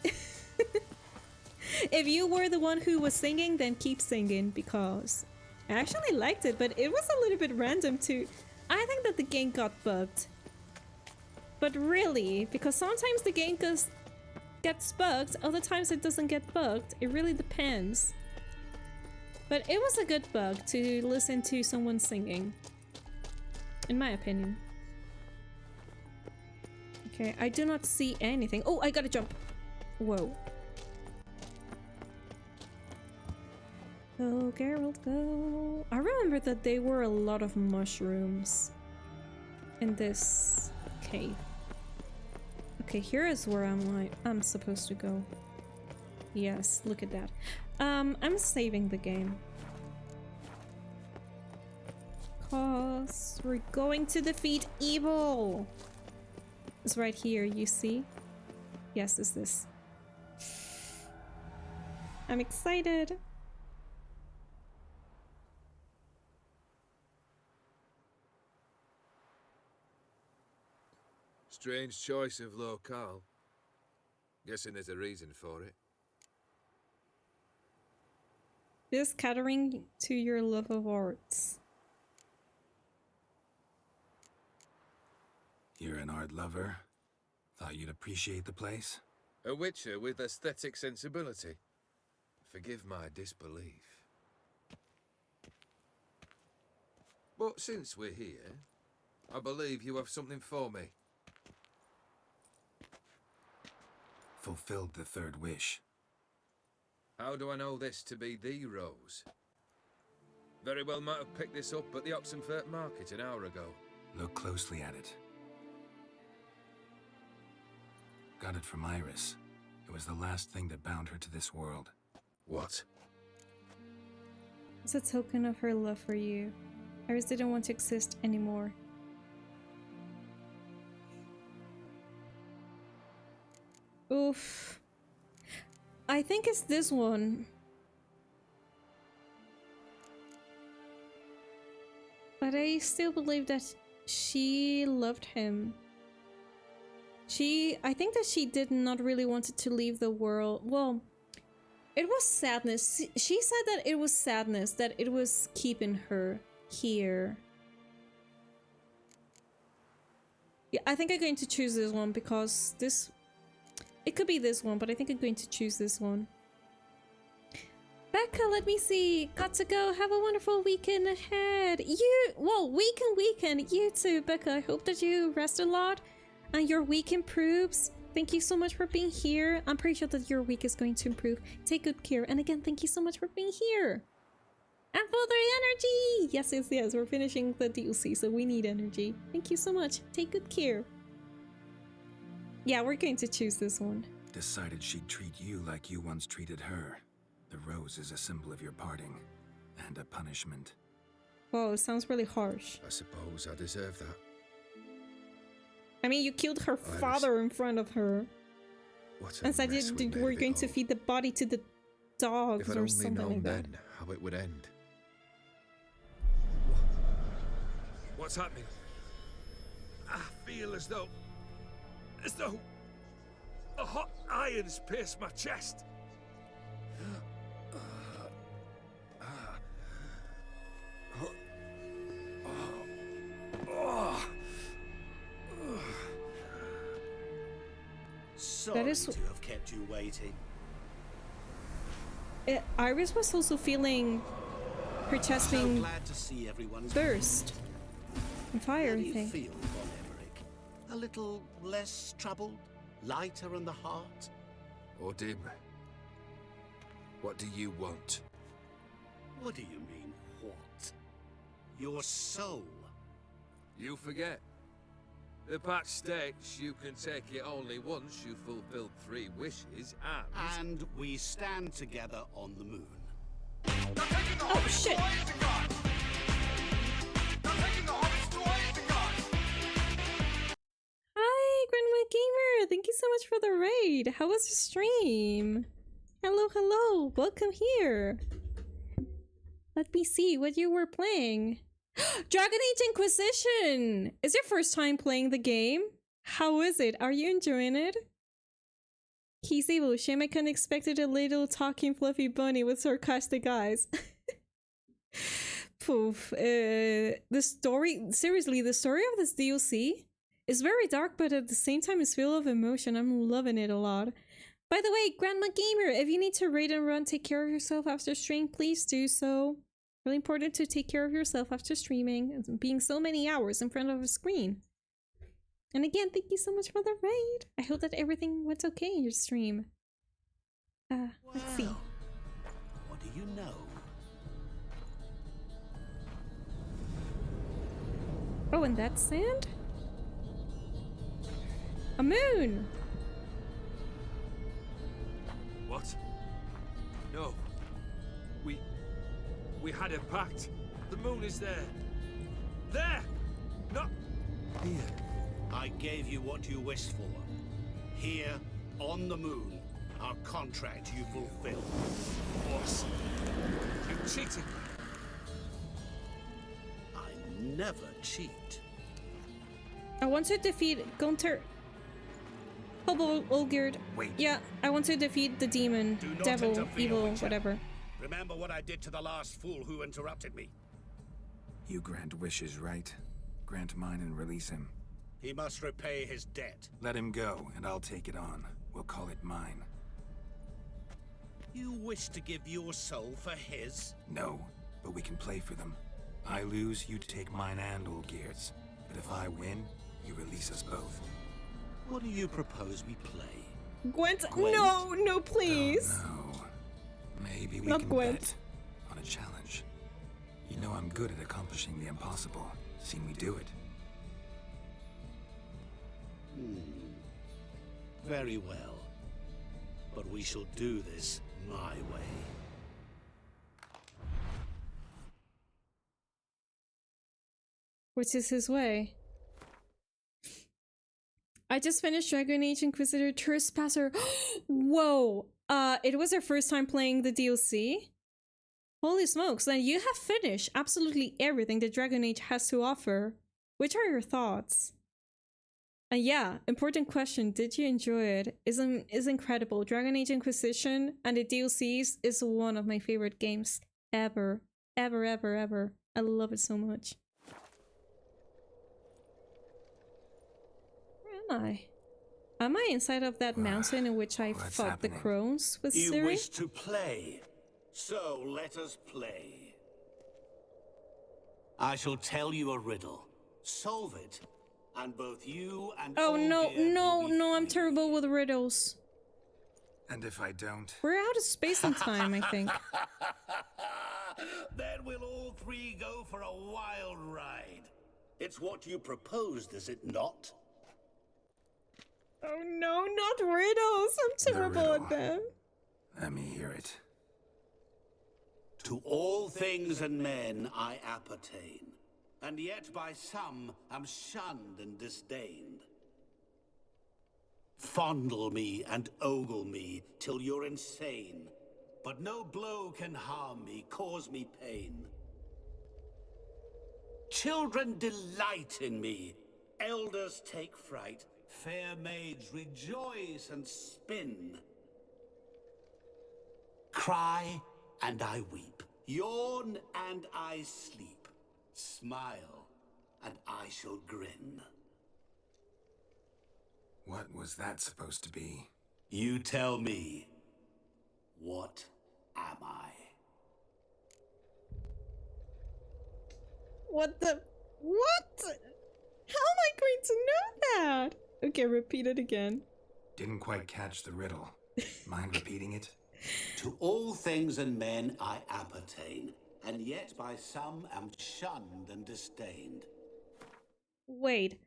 If you were the one who was singing, then keep singing, because I actually liked it, but it was a little bit random too. I think that the game got bugged. But really, because sometimes the game gets bugged, other times it doesn't get bugged. It really depends. But it was a good bug to listen to someone singing, in my opinion. Okay, I do not see anything. Oh, I gotta jump. Whoa. Go, Geralt, go. I remember that there were a lot of mushrooms in this cave. Okay, here is where I'm supposed to go. Yes, look at that. I'm saving the game. Cause we're going to defeat evil. It's right here, you see? Yes, it's this. I'm excited. Strange choice of locale. Guessing there's a reason for it. This catering to your love of arts. You're an art lover. Thought you'd appreciate the place. A witcher with aesthetic sensibility. Forgive my disbelief. But since we're here, I believe you have something for me. Fulfilled the third wish. How do I know this to be the rose? Very well might have picked this up at the Oxenfurt market an hour ago. Look closely at it. Got it from Iris. It was the last thing that bound her to this world. What? It's a token of her love for you. Iris didn't want to exist anymore. Oof. I think it's this one. But I still believe that she loved him. I think that she did not really want to leave the world. Well, it was sadness. She said that it was sadness, that it was keeping her here. Yeah, I think I'm going to choose this one because this... It could be this one, but I think I'm going to choose this one. Becca, let me see. Got to go. Have a wonderful weekend ahead. Well, weekend. You too, Becca. I hope that you rest a lot and your week improves. Thank you so much for being here. I'm pretty sure that your week is going to improve. Take good care. And again, thank you so much for being here. And for the energy. Yes. We're finishing the DLC, so we need energy. Thank you so much. Take good care. Yeah, we're going to choose this one. Decided she'd treat you like you once treated her. The rose is a symbol of your parting, and a punishment. Whoa, it sounds really harsh. I suppose I deserve that. I mean, you killed her father in front of her. What a and said mess you were going to feed the body to the dogs or something like that. Then how it would end. What's happening? I feel as though a hot iron's pierced my chest. Sorry is- to have kept you waiting. Iris was also feeling her chest So being glad to see everyone's burst and fire, How do I you think. feel, Von Emmerich? A little less troubled? Lighter in the heart? Odim, what do you want? What do you mean, what? Your soul. You forget. The patch states you can take it only once you fulfilled 3 wishes and... And we stand together on the moon. Oh shit! Hi, Grandma Gamer! Thank you so much for the raid. How was your stream? Hello, hello. Welcome here. Let me see what you were playing. Dragon Age Inquisition! Is your first time playing the game? How is it? Are you enjoying it? He's evil. Shame I couldn't expected a little talking fluffy bunny with sarcastic eyes. Poof. The story, seriously, the story of this DLC is very dark, but at the same time it's full of emotion. I'm loving it a lot. By the way, Grandma Gamer, if you need to raid and run, take care of yourself after stream, please do so. Really important to take care of yourself after streaming and being so many hours in front of a screen. And again, thank you so much for the raid. I hope that everything went okay in your stream. Let's see. What do you know? Oh, and that's sand? A moon! What? No. We had a pact. The moon is there. There! Not here. I gave you what you wished for. Here, on the moon, our contract you fulfilled. Boss, you cheated me. I never cheat. I want to defeat Gunther. Hobo Olgerd. Wait. Yeah, I want to defeat the demon, Do not devil, interfere, evil, Witcher. whatever. Remember what I did to the last fool who interrupted me? You grant wishes, right? Grant mine and release him. He must repay his debt. Let him go, and I'll take it on. We'll call it mine. You wish to give your soul for his? No, but we can play for them. I lose, you take mine and Olgierd's. But if I win, you release us both. What do you propose we play? Gwent, Gwent? no, please. Oh, no. Maybe we Not can Gwent. bet on a challenge. You know I'm good at accomplishing the impossible. Seen me do it. Very well. But we shall do this my way. Which is his way. I just finished Dragon Age Inquisitor Trespasser. Whoa! It was our first time playing the DLC. Holy smokes, then you have finished absolutely everything that Dragon Age has to offer. Which are your thoughts? Yeah, important question. Did you enjoy it? Is incredible. Dragon Age Inquisition and the DLCs is one of my favorite games ever. Ever, ever, ever. I love it so much. Where am I? Am I inside of that mountain in which I What's fought the happening? crones with You Ciri? wish to play, so let us play. I shall tell you a riddle. Solve it, and both you and Oh no, Olgierd no, will be no, I'm free. terrible with riddles. And if I don't? We're out of space and time, I think. Then we'll all three go for a wild ride. It's what you proposed, is it not? Oh no, not riddles! I'm terrible at riddle. them. Let me hear it. To all things and men I appertain, and yet by some am shunned and disdained. Fondle me and ogle me till you're insane, but no blow can harm me, cause me pain. Children delight in me, elders take fright, fair maids rejoice and spin. Cry and I weep, yawn and I sleep, smile and I shall grin. What? What was that supposed to be? You tell me. What am I? What the... What? How am I going to know that? Okay, repeat it again. Didn't quite catch the riddle. Mind repeating it? To all things and men I appertain, and yet by some am shunned and disdained. Wait,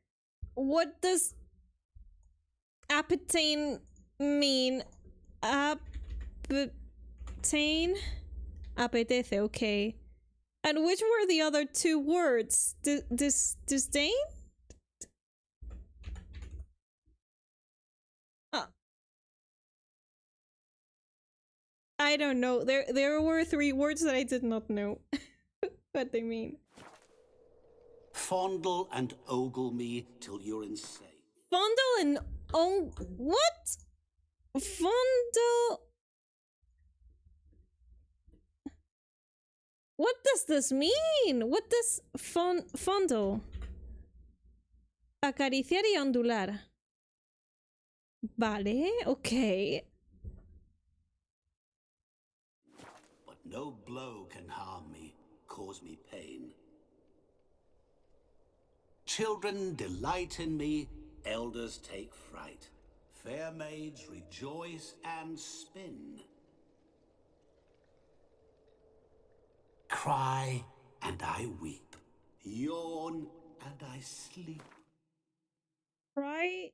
what does appertain mean? Appertain? Apetece, okay. And which were the other two words? Disdain? I don't know. There were three words that I did not know what they mean. Fondle and ogle me till you're insane. Fondle and what? Fondle. What does this mean? What does fondle? Acariciar y ondular. Vale, okay. But no blow can harm me, cause me pain. Children delight in me, elders take fright. Fair maids rejoice and spin. Cry and I weep. Yawn and I sleep. Cry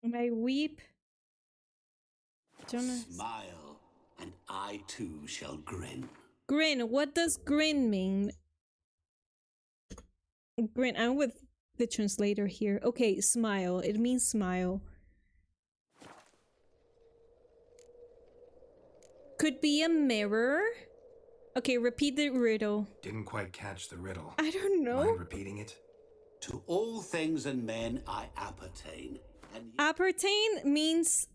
and I weep. Jonas. Smile and I too shall grin. Grin. What does grin mean? Grin. I'm with the translator here. Okay, smile. It means smile. Could be a mirror. Okay, repeat the riddle. Didn't quite catch the riddle. I don't know. Mind repeating it? To all things and men I appertain. And appertain means...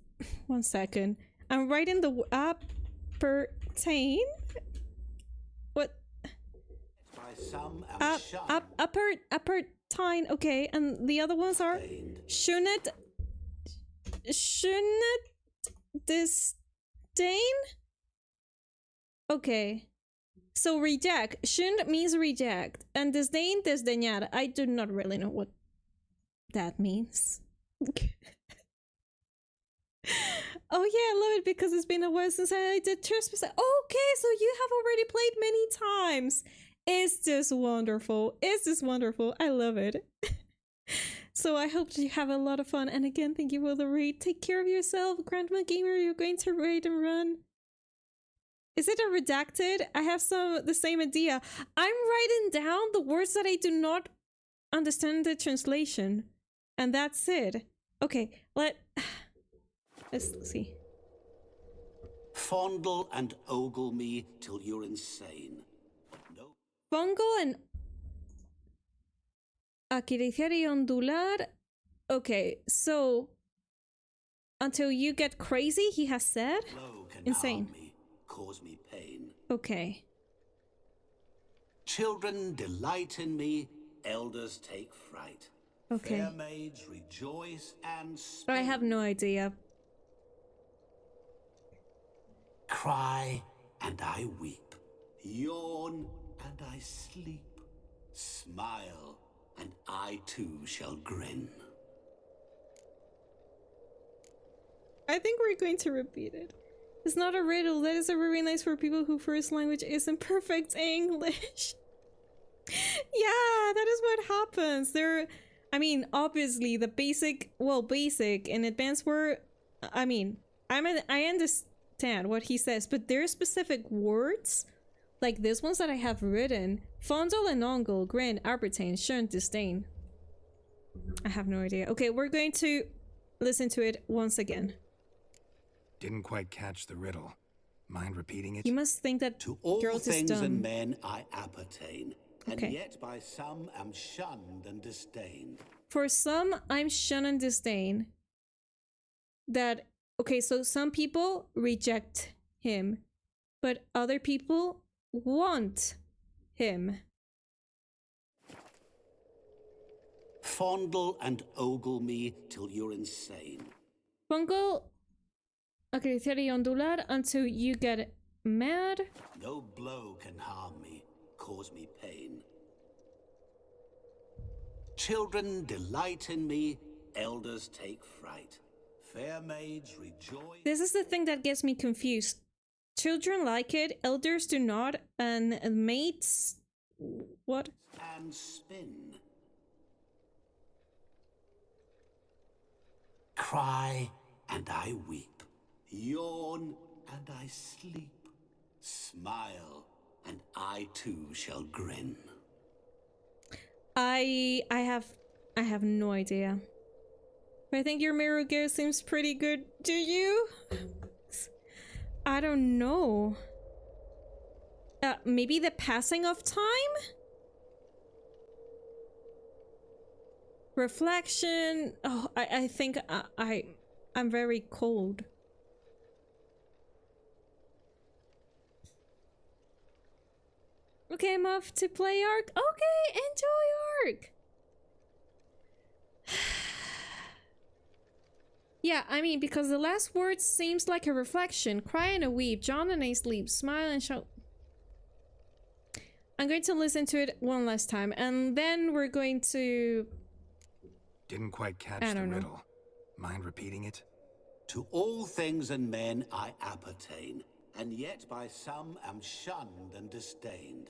One second. I'm writing the appertain. What? By some am shunned. Appertain. Okay, and the other ones are shouldn't disdain. Okay. So reject. Shun means reject. And disdain, desdeñar. I do not really know what that means. Oh yeah, I love it because it's been a while since I did Trespass. Okay, so you have already played many times. It's just wonderful. It's just wonderful. I love it. So I hope you have a lot of fun. And again, thank you for the raid. Take care of yourself, Grandma Gamer. You're going to raid and run. Is it a redacted? I have the same idea. I'm writing down the words that I do not understand the translation. And that's it. Okay, let's see. Fondle and ogle me till you're insane. No. Fondle and acariciar y ondular. Okay, so until you get crazy, he has said. Insane. Me, cause me pain. Okay. Children delight in me, elders take fright. Okay. Fair maids rejoice and spin. I have no idea. Cry and I weep. Yawn and I sleep. Smile and I too shall grin. I think we're going to repeat it. It's not a riddle. That is a very nice for people who first language isn't perfect English. Yeah, that is what happens. I mean, obviously the basic and advanced word, I mean, I understand what he says, but there are specific words, like this ones that I have written. Fondle and ongle, grin, appertain, shun, disdain. I have no idea. Okay, we're going to listen to it once again. Didn't quite catch the riddle. Mind repeating it? You must think that to all Geralt things is dumb. and men I appertain, and Okay. yet by some am shunned and disdained. For some, I'm shunned and disdain. That, okay, so some people reject him, but other people want him. Fondle and ogle me till you're insane. Fondle, acariciar y ondular until you get mad. No blow can harm me, cause me pain. Children delight in me, elders take fright. Fair maids rejoice. This is the thing that gets me confused. Children like it, elders do not, and mates... what? And spin. Cry and I weep. Yawn and I sleep. Smile and I too shall grin. I have no idea. But I think your mirror gear seems pretty good. Do you? I don't know. Maybe the passing of time? Reflection. Oh, I think I'm very cold. Okay, I'm off to play Ark. Okay, enjoy Ark. Yeah, I mean, because the last word seems like a reflection. Cry and a weep, John and I sleep, smile and shout. I'm going to listen to it one last time, and then we're going to... Didn't quite catch I the don't know. riddle. Mind repeating it? To all things and men I appertain, and yet by some am shunned and disdained.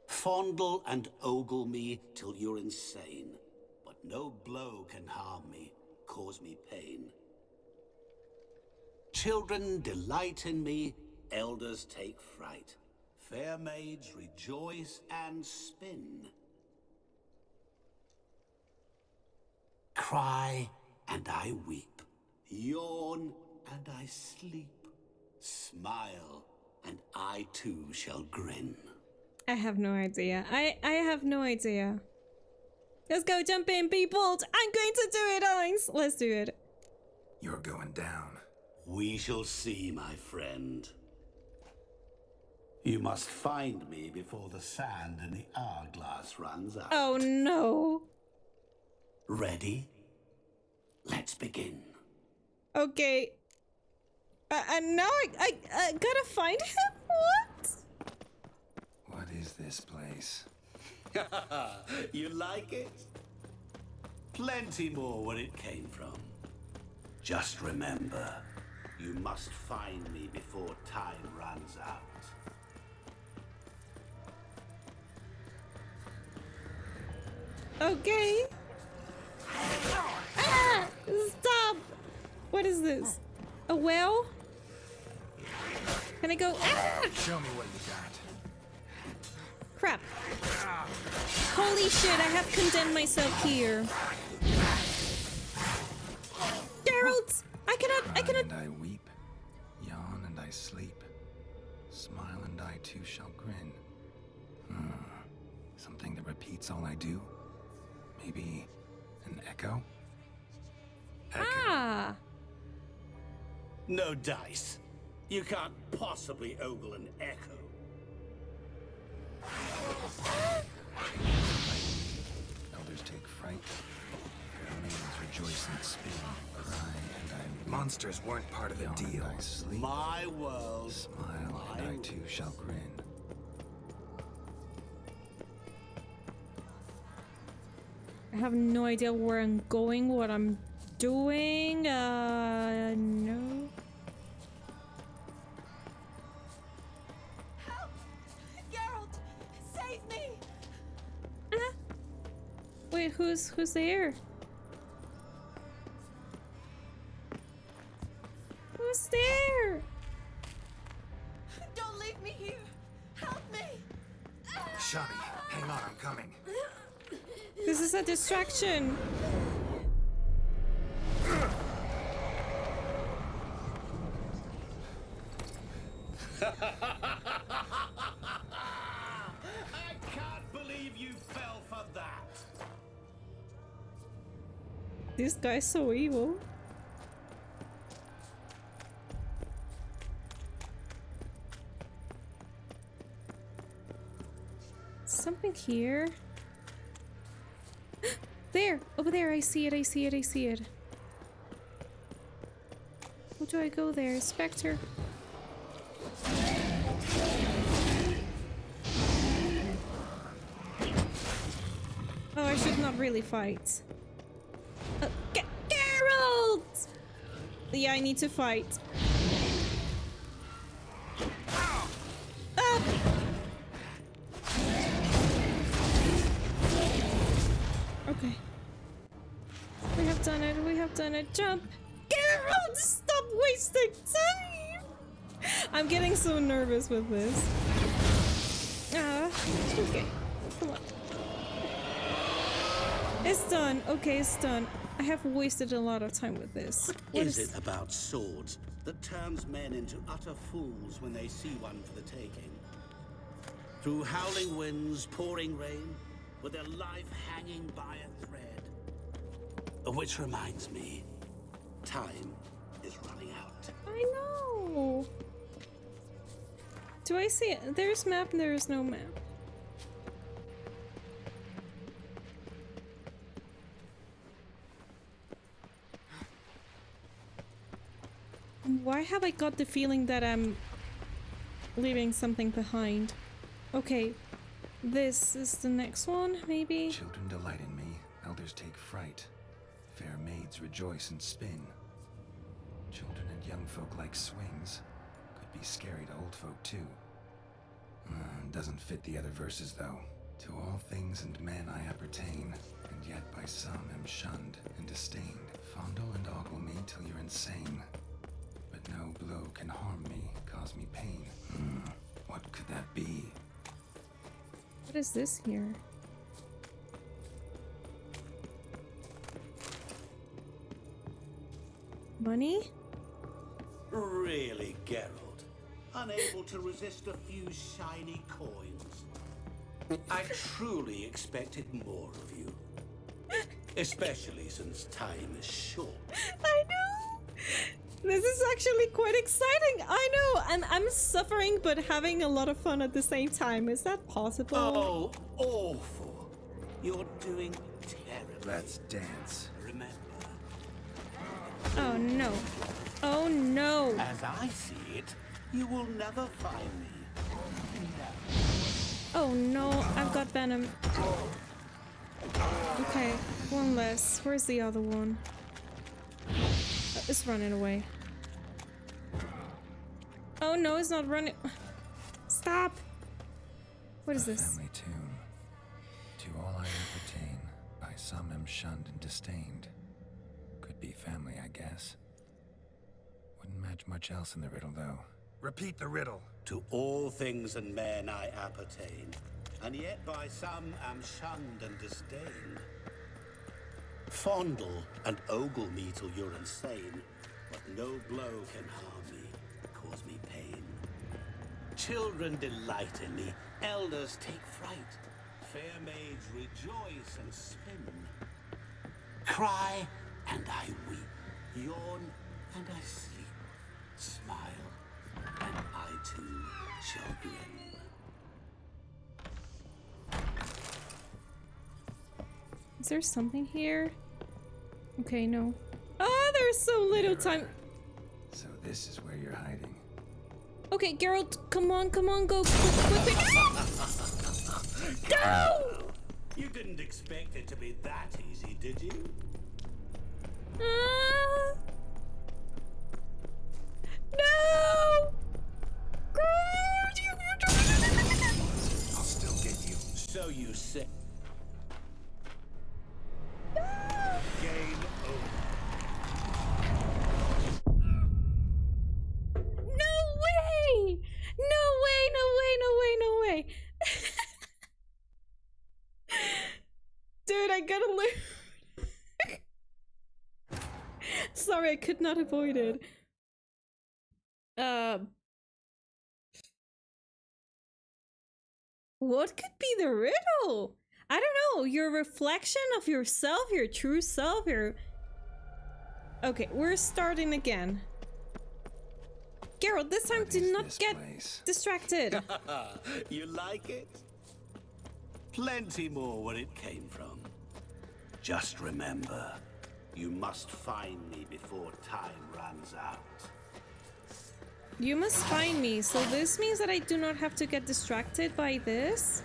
Fondle and ogle me till you're insane, but no blow can harm me, cause me pain. Children delight in me, elders take fright. Fair maids rejoice and spin. Cry and I weep, yawn and I sleep, smile and I too shall grin. I have no idea. I have no idea. Let's go, jump in, be bold. I'm going to do it, Alex. Let's do it. You're going down. We shall see, my friend. You must find me before the sand in the hourglass runs out. Oh no. Ready? Let's begin. Okay. And now I gotta find him? What? What is this place? You like it? Plenty more where it came from. Just remember, you must find me before time runs out. Okay. Ah! Stop! What is this? A well? Can I go? Ah! Show me what you got. Crap. Holy shit, I have condemned myself here. Geralt! I cannot. And I weep, yawn and I sleep, smile and I too shall grin. Something that repeats all I do? Maybe an echo? Ah! No dice. You can't possibly ogle an echo. Elders take fright. Fair maidens rejoice and spin. Cry and I weep. Monsters weren't part of the deal. I sleep, My world. smile and I too shall grin. I have no idea where I'm going, what I'm doing. No. Help! Geralt! Save me! Wait, who's there? Who's there? Don't leave me here! Help me! Shani, hang on, I'm coming. This is a distraction. I can't believe you fell for that. This guy's so evil. Something here. There! Over there, I see it, I see it, I see it. How do I go there? Spectre. Oh, I should not really fight. Geralt! Yeah, I need to fight. Okay. We have done it, we have done it. Jump! Geralt, stop wasting time! I'm getting so nervous with this. Okay. Come on. It's done. Okay, it's done. I have wasted a lot of time with this. What is it about swords that turns men into utter fools when they see one for the taking? Through howling winds, pouring rain, with their life hanging by a thread. Which reminds me, time is running out. I know. Do I see it? There's map and there is no map. Why have I got the feeling that I'm leaving something behind? Okay, this is the next one, maybe? Children delight in me, elders take fright. Fair maids rejoice and spin. Children and young folk like swings. Could be scary to old folk too. Doesn't fit the other verses though. To all things and men I appertain, and yet by some am shunned and disdained. Fondle and ogle me till you're insane. But no blow can harm me, cause me pain. What could that be? What is this here? Money? Really, Geralt? Unable to resist a few shiny coins? I truly expected more of you. Especially since time is short. I know! This is actually quite exciting! I know! And I'm suffering but having a lot of fun at the same time. Is that possible? Oh, awful. You're doing terribly. Let's dance. Remember. Oh no. Oh no! As I see it, you will never find me. Oh no, I've got venom. Okay, one less. Where's the other one? It's running away. Oh no, it's not running. Stop! What is this? Family tune. To all I appertain, by some am shunned and disdained. Could be family, I guess. Wouldn't match much else in the riddle, though. Repeat the riddle. To all things and men I appertain, and yet by some am shunned and disdained. Fondle and ogle me till you're insane, but no blow can harm me, cause me pain. Children delight in me, elders take fright, fair maids rejoice and spin. Cry and I weep, yawn and I sleep, smile and I too shall grin. Is there something here? Okay, no. Oh, there's so little time. So this is where you're hiding. Okay, Geralt, come on, go quick. Go! You didn't expect it to be that easy, did you? No! I'll still get you. So you say. Game over. No way! No way! Dude, I gotta lose. Sorry, I could not avoid it. What could be the riddle? I don't know. Your reflection of yourself, your true self, your... Okay, we're starting again. Geralt, this time do not get distracted. You like it? Plenty more where it came from. Just remember, you must find me before time runs out. You must find me, so this means that I do not have to get distracted by this?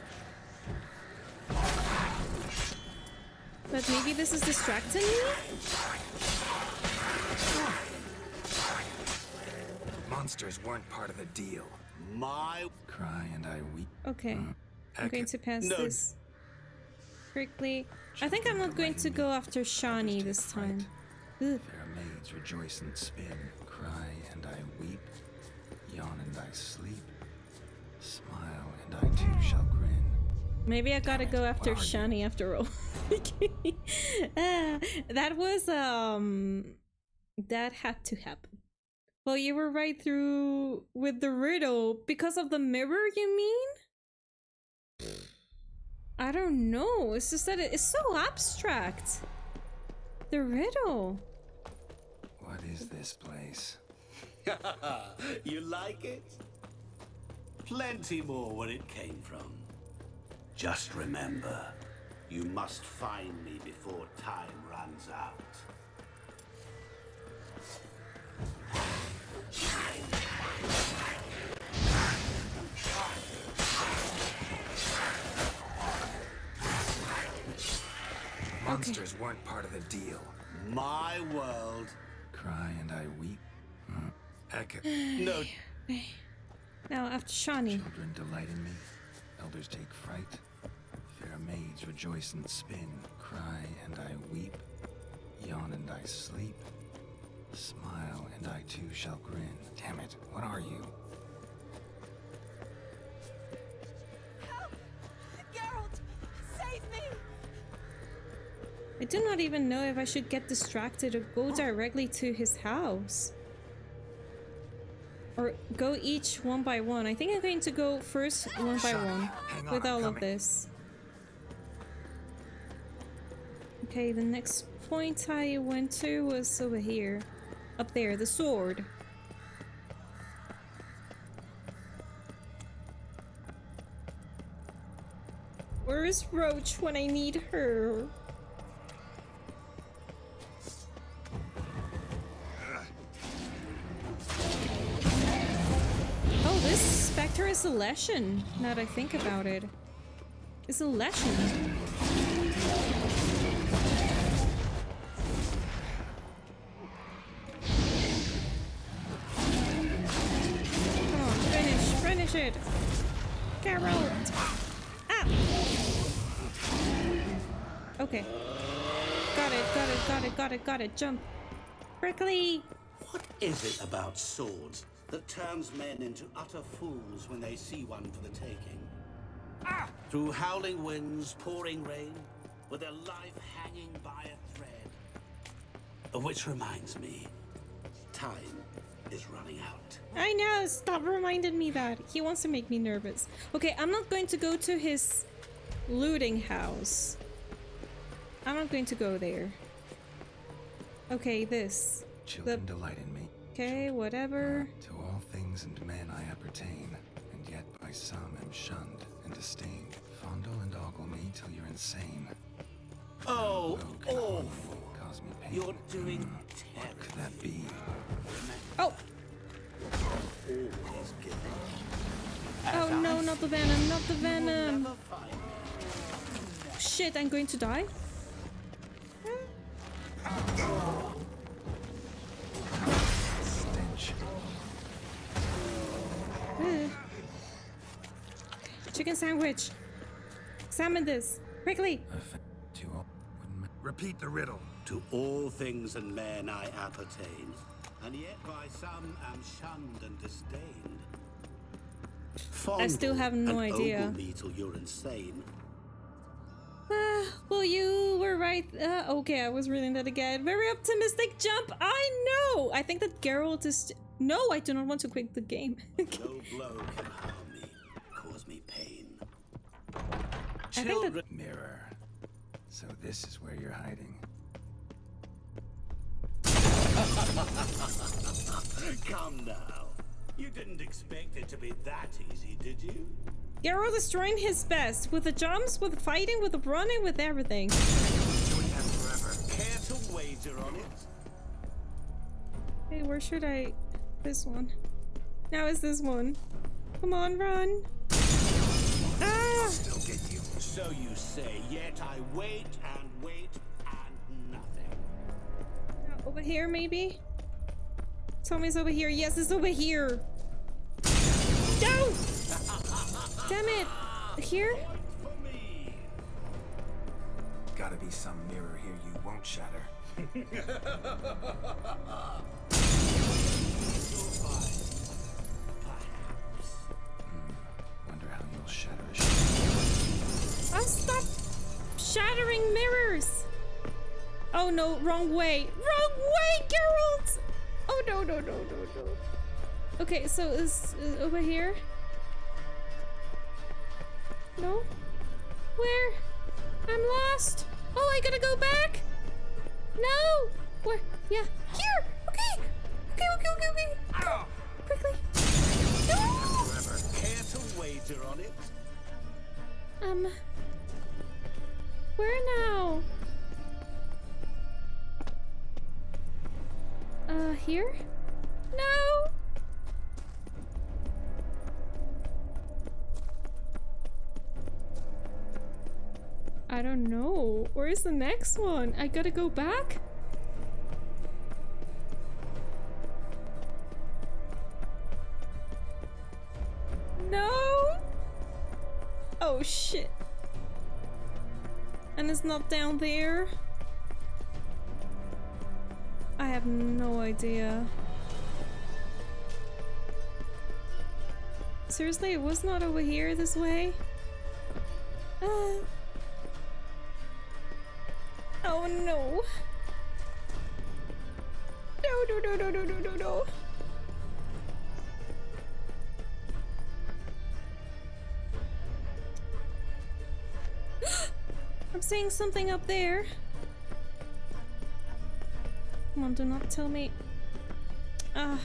But maybe this is distracting me? Monsters weren't part of the deal. My Cry and I weep. Okay. I'm going to pass this quickly. I think I'm not going to go after Shani this time. Ugh. Fair maids rejoice and spin. Cry and I weep. Yawn and I sleep. Smile and I too shall grin. Maybe I gotta go after Shani after all. That was that had to happen. Well, you were right through with the riddle because of the mirror, you mean? I don't know. It's just that it's so abstract. The riddle. What is this place? You like it? Plenty more where it came from. Just remember, you must find me before time runs out. Monsters weren't part of the deal. My world. Cry and I weep. Echo. No. Now after Shani. Children delight in me. Elders take fright. Fair maids rejoice and spin. Cry and I weep. Yawn and I sleep. Smile and I too shall grin. Damn it, what are you? Help! Geralt! Save me! I do not even know if I should get distracted or go directly to his house. Or go each one by one. I think I'm going to go first one by one with all of this. Okay, the next point I went to was over here. Up there, the sword. Where is Roach when I need her? Oh, this specter is a Leshen, now that I think about it. It's a Leshen. Come on, finish it! Geralt! Ah! Okay. Got it, jump! Prickly! What is it about swords that turns men into utter fools when they see one for the taking? Ah! Through howling winds, pouring rain, with their life hanging by a thread. Which reminds me, time is running out. I know, stop reminding me that. He wants to make me nervous. Okay, I'm not going to go to his looting house. I'm not going to go there. Okay, this. Children delight in me. Okay, whatever. To all things and men I appertain, and yet by some am shunned and disdained. Fondle and ogle me till you're insane. Oh, awful. Cause me pain. You're doing What could that be? Oh! Oh no, not the venom, not the venom! Shit, I'm going to die? Stench. Chicken sandwich! Examine this! Quickly! To all. Repeat the riddle. To all things and men I appertain, and yet by some am shunned and disdained. I still have no and idea. Ogle me till you're insane. Well, you were right. Okay, I was reading that again. Very optimistic jump. I know. I think that Geralt is. No, I do not want to quit the game. No blow can harm me, cause me pain. I think that Mirror. So this is where you're hiding. Come now. You didn't expect it to be that easy, did you? Geralt is trying his best with the jumps, with the fighting, with the running, with everything. to wager on it? Hey, where should I... This one. Now it's this one. Come on, run. Ah! Still get you. So you say, yet I wait and wait and nothing. Over here, maybe? Tell me it's over here. Yes, it's over here. No! Damn it. Here? Gotta be some mirror here you won't shatter. Wonder how you'll shatter a Oh, stop shattering mirrors! Oh no, wrong way. Wrong way, Geralt! Oh no, no, no, no, no. Okay, so is over here? No? Where? I'm lost. Oh, I gotta go back? No! Where? Yeah, here! Okay! Okay, okay, okay, okay. Go. Quickly. No! Care to wager on it? Where now? Here? No! I don't know. Where's the next one? I gotta go back? No! Oh shit. And it's not down there? I have no idea. Seriously, it was not over here this way? Oh no. No, no, no, no, no, no, no, no. I'm seeing something up there. Come on, do not tell me. Ah.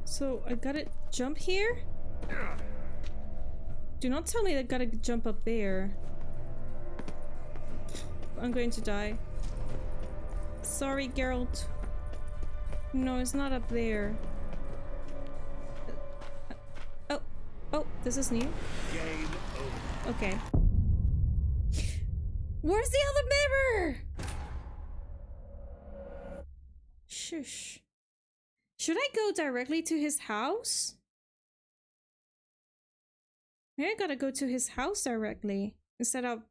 So I gotta jump here? Do not tell me I gotta jump up there. I'm going to die. Sorry, Geralt. No, it's not up there. Oh, this is new. Game over. Okay. Where's the other mirror? Shush. Should I go directly to his house? Maybe I gotta go to his house directly instead of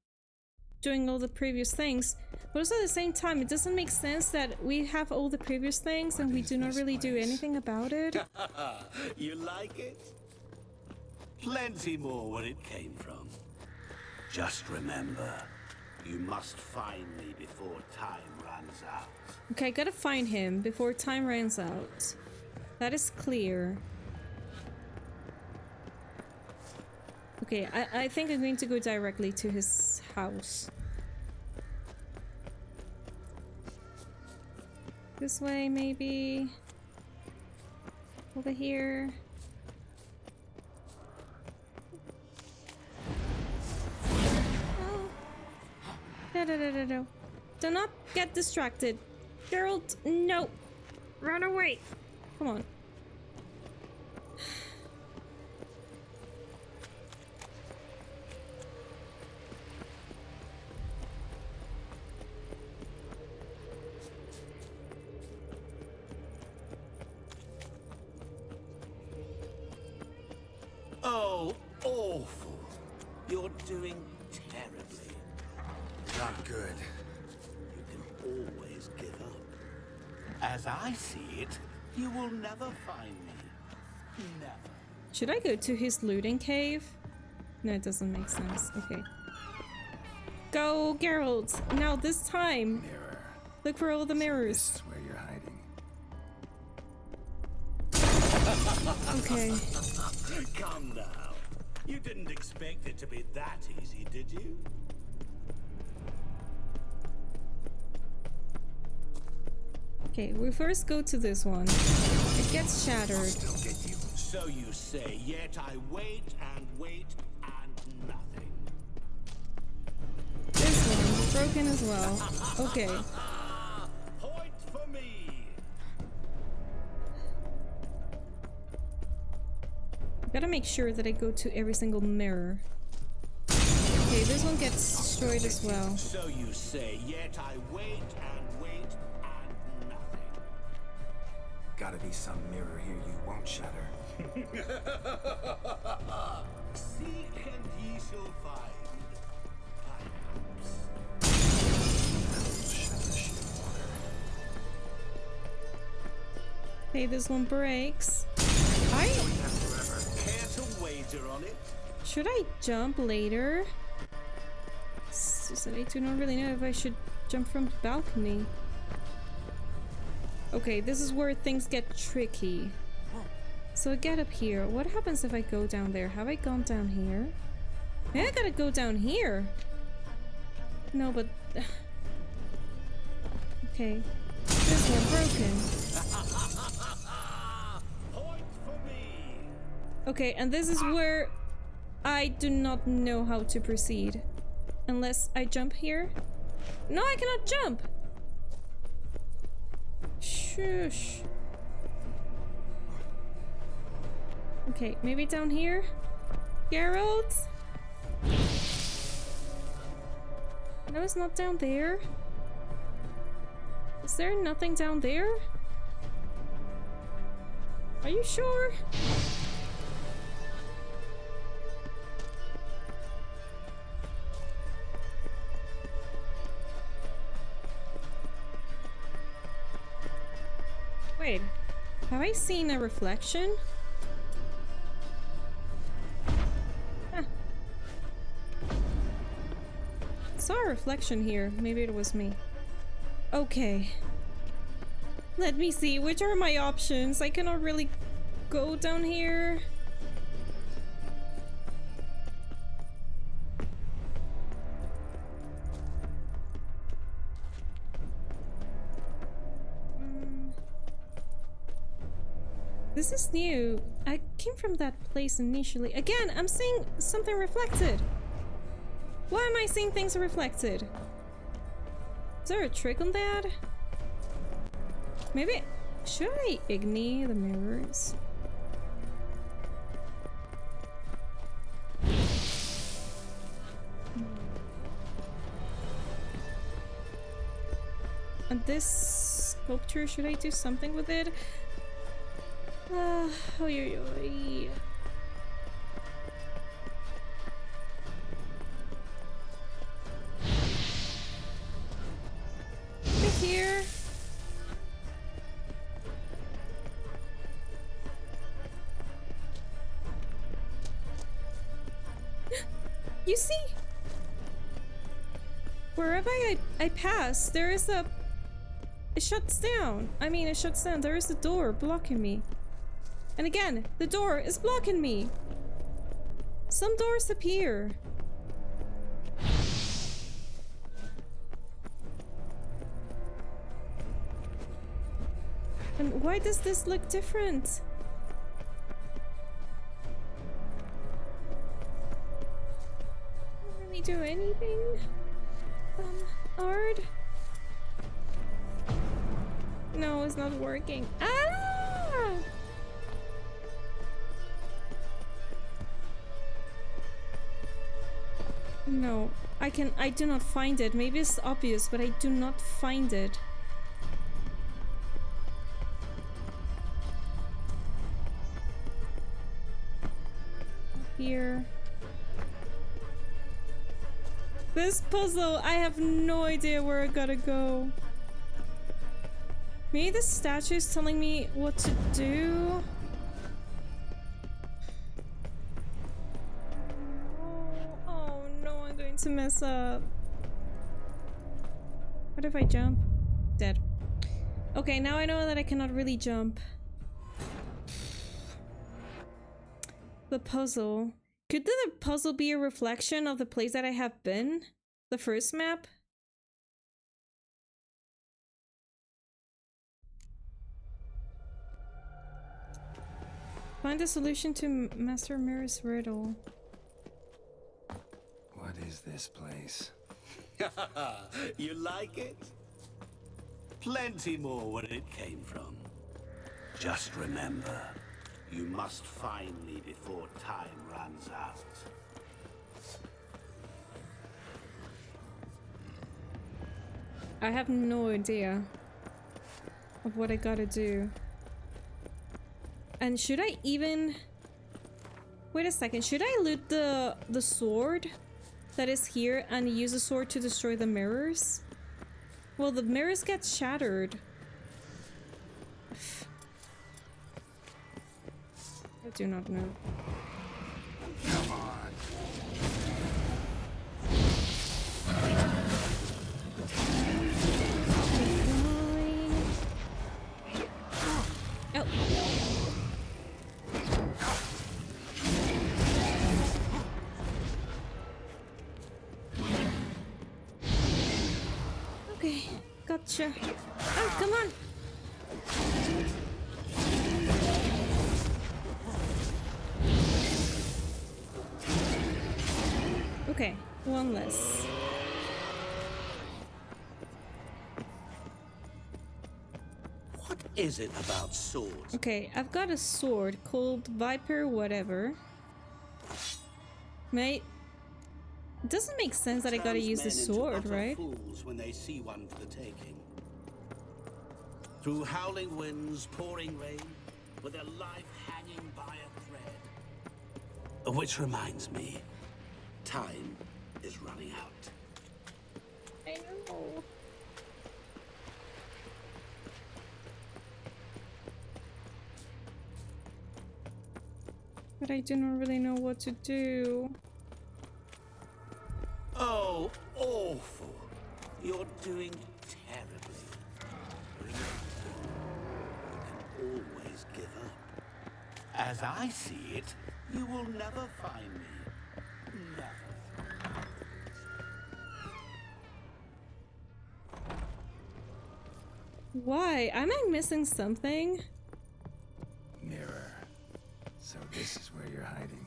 doing all the previous things. But also at the same time, it doesn't make sense that we have all the previous things and we do not really do anything about it. You like it? Plenty more where it came from. Just remember, you must find me before time runs out. Okay, I gotta find him before time runs out. That is clear. Okay, I think I'm going to go directly to his house. This way, maybe. Over here. Oh. No. Do not get distracted. Geralt, no. Run away. Come on. Oh, awful. You're doing terribly. Not good. You can always give up. As I see it, you will never find me. Never. Should I go to his looting cave? No, it doesn't make sense. Okay. Go, Geralt! Now this time! Mirror. Look for all the mirrors. This is where you're hiding. Okay. Come now. You didn't expect it to be that easy, did you? Okay, we first go to this one. It gets shattered. Still get you. So you say, yet I wait and wait and nothing. This one, broken as well. Okay. Point for me. Gotta make sure that I go to every single mirror. Okay, this one gets destroyed as well. So you say, yet I wait and wait and nothing. Gotta be some mirror here you won't shatter. Seek and ye shall find. Okay, this one breaks. Care to wager on it? Should I jump later? It's just that I do not really know if I should jump from the balcony. Okay, this is where things get tricky. So I get up here. What happens if I go down there? Have I gone down here? Maybe I gotta go down here. No, but... Okay. This one broken. Point for me. Okay, and this is where I do not know how to proceed. Unless I jump here. No, I cannot jump! Shush. Okay, maybe down here? Geralt? No, it's not down there. Is there nothing down there? Are you sure? Wait, have I seen a reflection? Huh. Saw a reflection here. Maybe it was me. Okay. Let me see. Which are my options? I cannot really go down here. This is new. I came from that place initially. Again, I'm seeing something reflected. Why am I seeing things reflected? Is there a trick on that? Maybe... Should I ignite the mirrors? And this sculpture, should I do something with it? Oh, yo. Right here. You see? Wherever I pass, there is a... It shuts down. I mean, it shuts down. There is a door blocking me. And again, the door is blocking me. Some doors appear. And why does this look different? I don't really do anything. Ard? No, it's not working. Ah! No, I do not find it. Maybe it's obvious, but I do not find it. Here. This puzzle, I have no idea where I gotta go. Maybe the statue is telling me what to do. Oh no, I'm going to mess up. What if I jump? Dead. Okay, now I know that I cannot really jump. The puzzle. Could the puzzle be a reflection of the place that I have been? The first map? Find a solution to Master Mirror's riddle. What is this place? You like it? Plenty more where it came from. Just remember, you must find me before time runs out. I have no idea of what I gotta do. And should I even... Wait a second, should I loot the sword that is here and use the sword to destroy the mirrors? Well, the mirrors get shattered. I do not know. Come on. Oh. Okay, gotcha. Oh, come on. Okay, one less. What is it about swords? Okay, I've got a sword called Viper whatever. Mate, it doesn't make sense that I gotta use the sword, right? Fools when they see one for the taking. Through howling winds, pouring rain, with their life hanging by a thread. Which reminds me, time is running out. I know. But I do not really know what to do. Oh, awful. You're doing terribly. Remember, you can always give up. As I see it, you will never find me. Never. Why? Am I missing something? Mirror. So this is where you're hiding.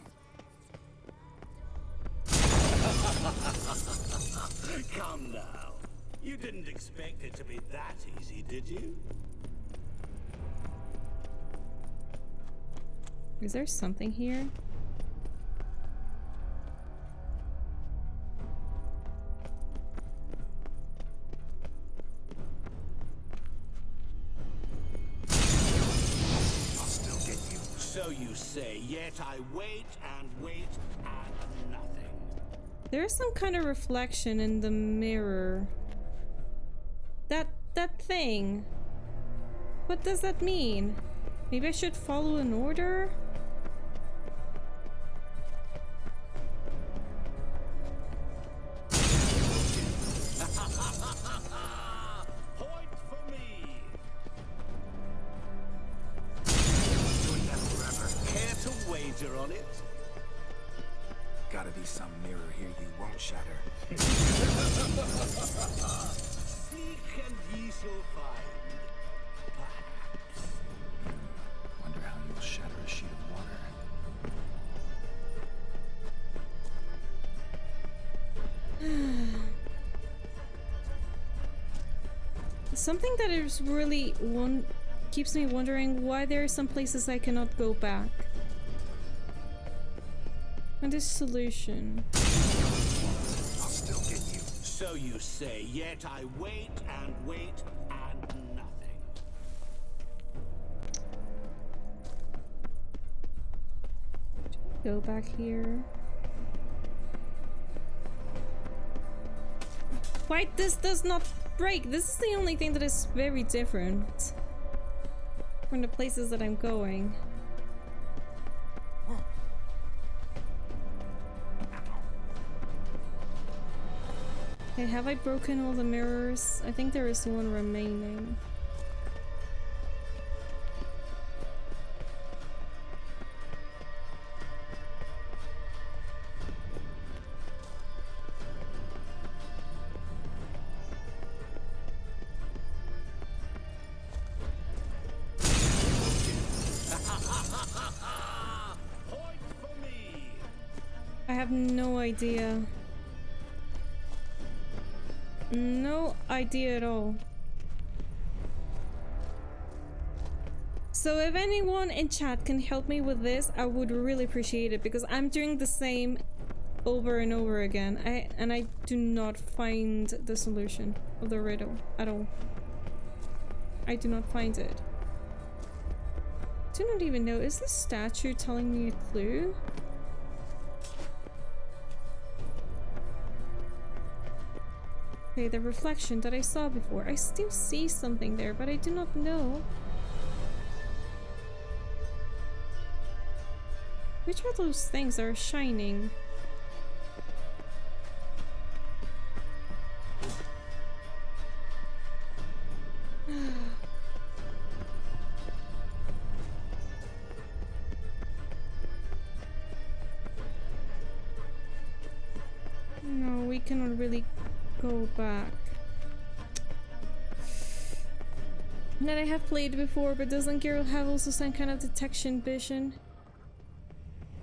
Come now. You didn't expect it to be that easy, did you? Is there something here? I'll still get you. So you say, yet I wait and wait and nothing. There's some kind of reflection in the mirror. That thing. What does that mean? Maybe I should follow an order? Point for me. Doing that forever. Care to wager on it? Gotta be some mirror here you won't shatter. Seek and ye shall find. Perhaps. Wonder how you'll shatter a sheet of water. Something that is really keeps me wondering why there are some places I cannot go back. And this solution. I'll still get you. So you say, yet I wait and wait and nothing. Go back here. Why this does not break? This is the only thing that is very different from the places that I'm going. Okay, have I broken all the mirrors? I think there is one remaining. I have no idea. No idea at all. So if anyone in chat can help me with this, I would really appreciate it, because I'm doing the same over and over again. I do not find the solution of the riddle at all. I do not find it. Do not even know. Is this statue telling me a clue? Okay, the reflection that I saw before. I still see something there, but I do not know. Which are those things that are shining? No, we cannot really go back. That I have played before, but doesn't Geralt have also some kind of detection vision?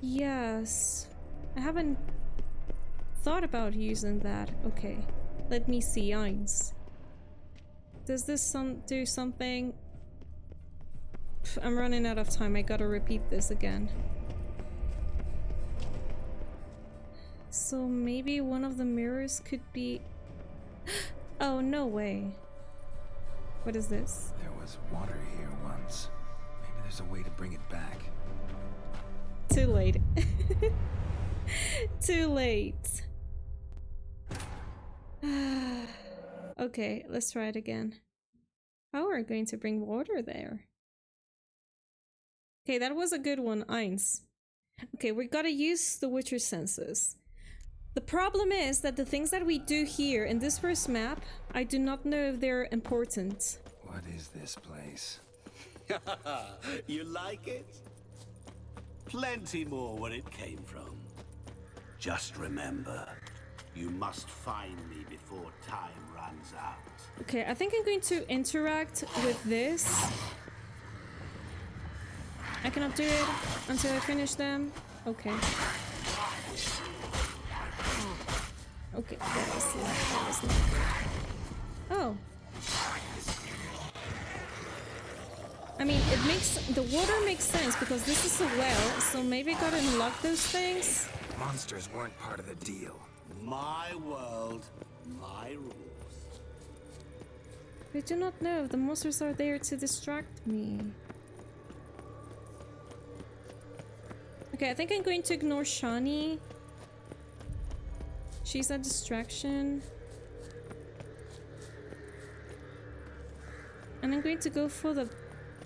Yes. I haven't thought about using that. Okay. Let me see. Eins. Does this do something? Pff, I'm running out of time. I gotta repeat this again. So maybe one of the mirrors could be... Oh, no way. What is this? There was water here once. Maybe there's a way to bring it back. Too late. Too late. Okay, let's try it again. How are we going to bring water there? Okay, that was a good one, Eins. Okay, we gotta use the Witcher senses. The problem is that the things that we do here in this first map, I do not know if they're important. What is this place? You like it? Plenty more where it came from. Just remember, you must find me before time runs out. Okay, I think I'm going to interact with this. I cannot do it until I finish them. Okay. Okay, that was not. Oh. I mean, it makes... the water makes sense because this is a well, so maybe I gotta unlock those things. Monsters weren't part of the deal. My world, my rules. I do not know if the monsters are there to distract me. Okay, I think I'm going to ignore Shani. She's a distraction. And I'm going to go for the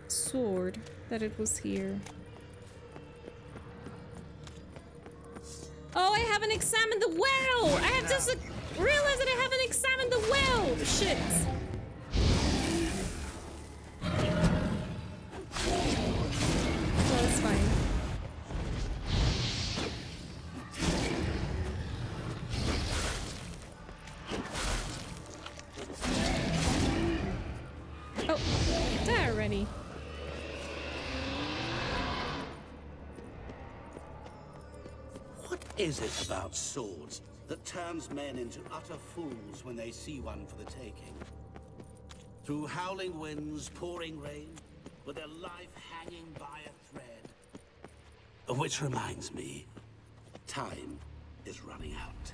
sword that it was here. Oh, I haven't examined the well! I have just realized that I haven't examined the well! Shit! Well, it's fine. Oh, there already. What is it about swords that turns men into utter fools when they see one for the taking? Through howling winds, pouring rain, with their life hanging by a thread. Which reminds me, time is running out.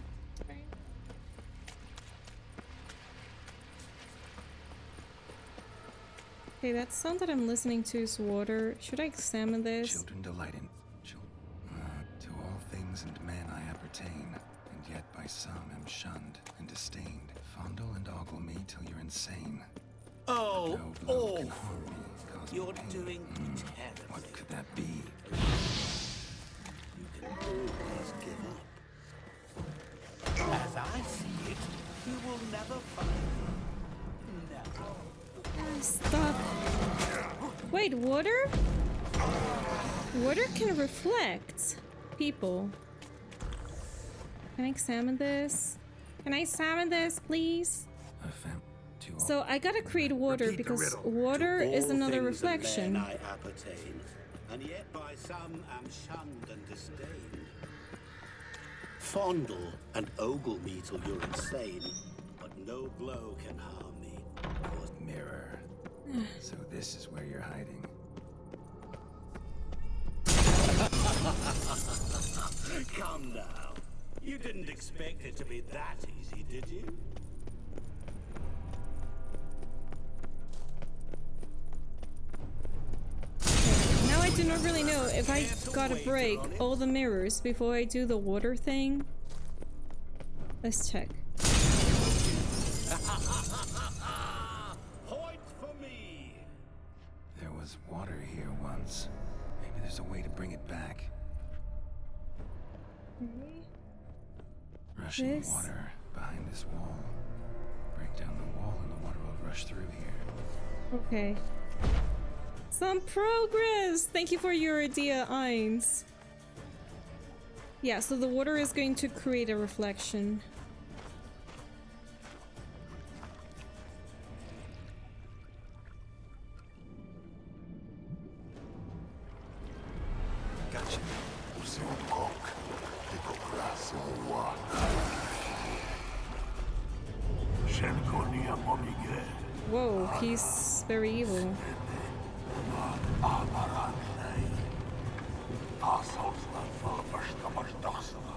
Okay, that sound that I'm listening to is water. Should I examine this? Children delight in... to all things and men I appertain, and yet by some am shunned and disdained. Fondle and ogle me till you're insane. Oh, No blow can harm me, cause me you're pain. doing terribly. What could that be? You can always give up. As I see it, you will never find me. Never. Stop. Wait, water? Water can reflect people. Can I examine this? Can I examine this, please? So I gotta create water because water is another reflection. I appertain, and yet by some am shunned and disdained. fondle and ogle me till you're insane, but no blow can harm me. Mirror. So this is where you're hiding. Come now. You didn't expect it to be that easy, did you? Now I do not really know if I gotta break all the mirrors before I do the water thing. Let's check. Point for me. There was water here once. Maybe there's a way to bring it back. Rushing This? water behind this wall. Break down the wall and the water will rush through here. Okay. Some progress! Thank you for your idea, Eins. Yeah, so the water is going to create a reflection. Gotcha. Whoa, he's very evil.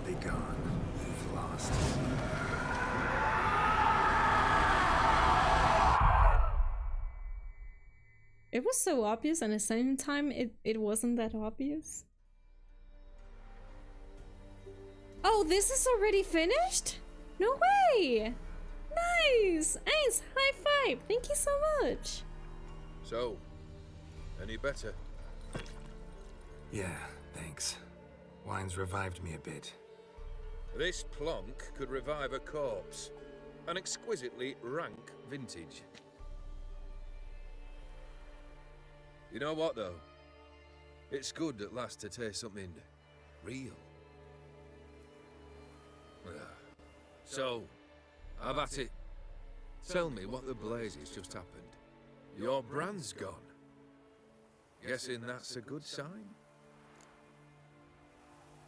Be gone. You've lost. It was so obvious, and at the same time, it wasn't that obvious. Oh, this is already finished? No way! Nice! Ace, high five! Thank you so much! So, any better? Yeah, thanks. Wine's revived me a bit. This plonk could revive a corpse. An exquisitely rank vintage. You know what, though? It's good at last to taste something real. So, have at it. Tell me what the blazes just happened. Your brand's gone. Guessing that's a good sign?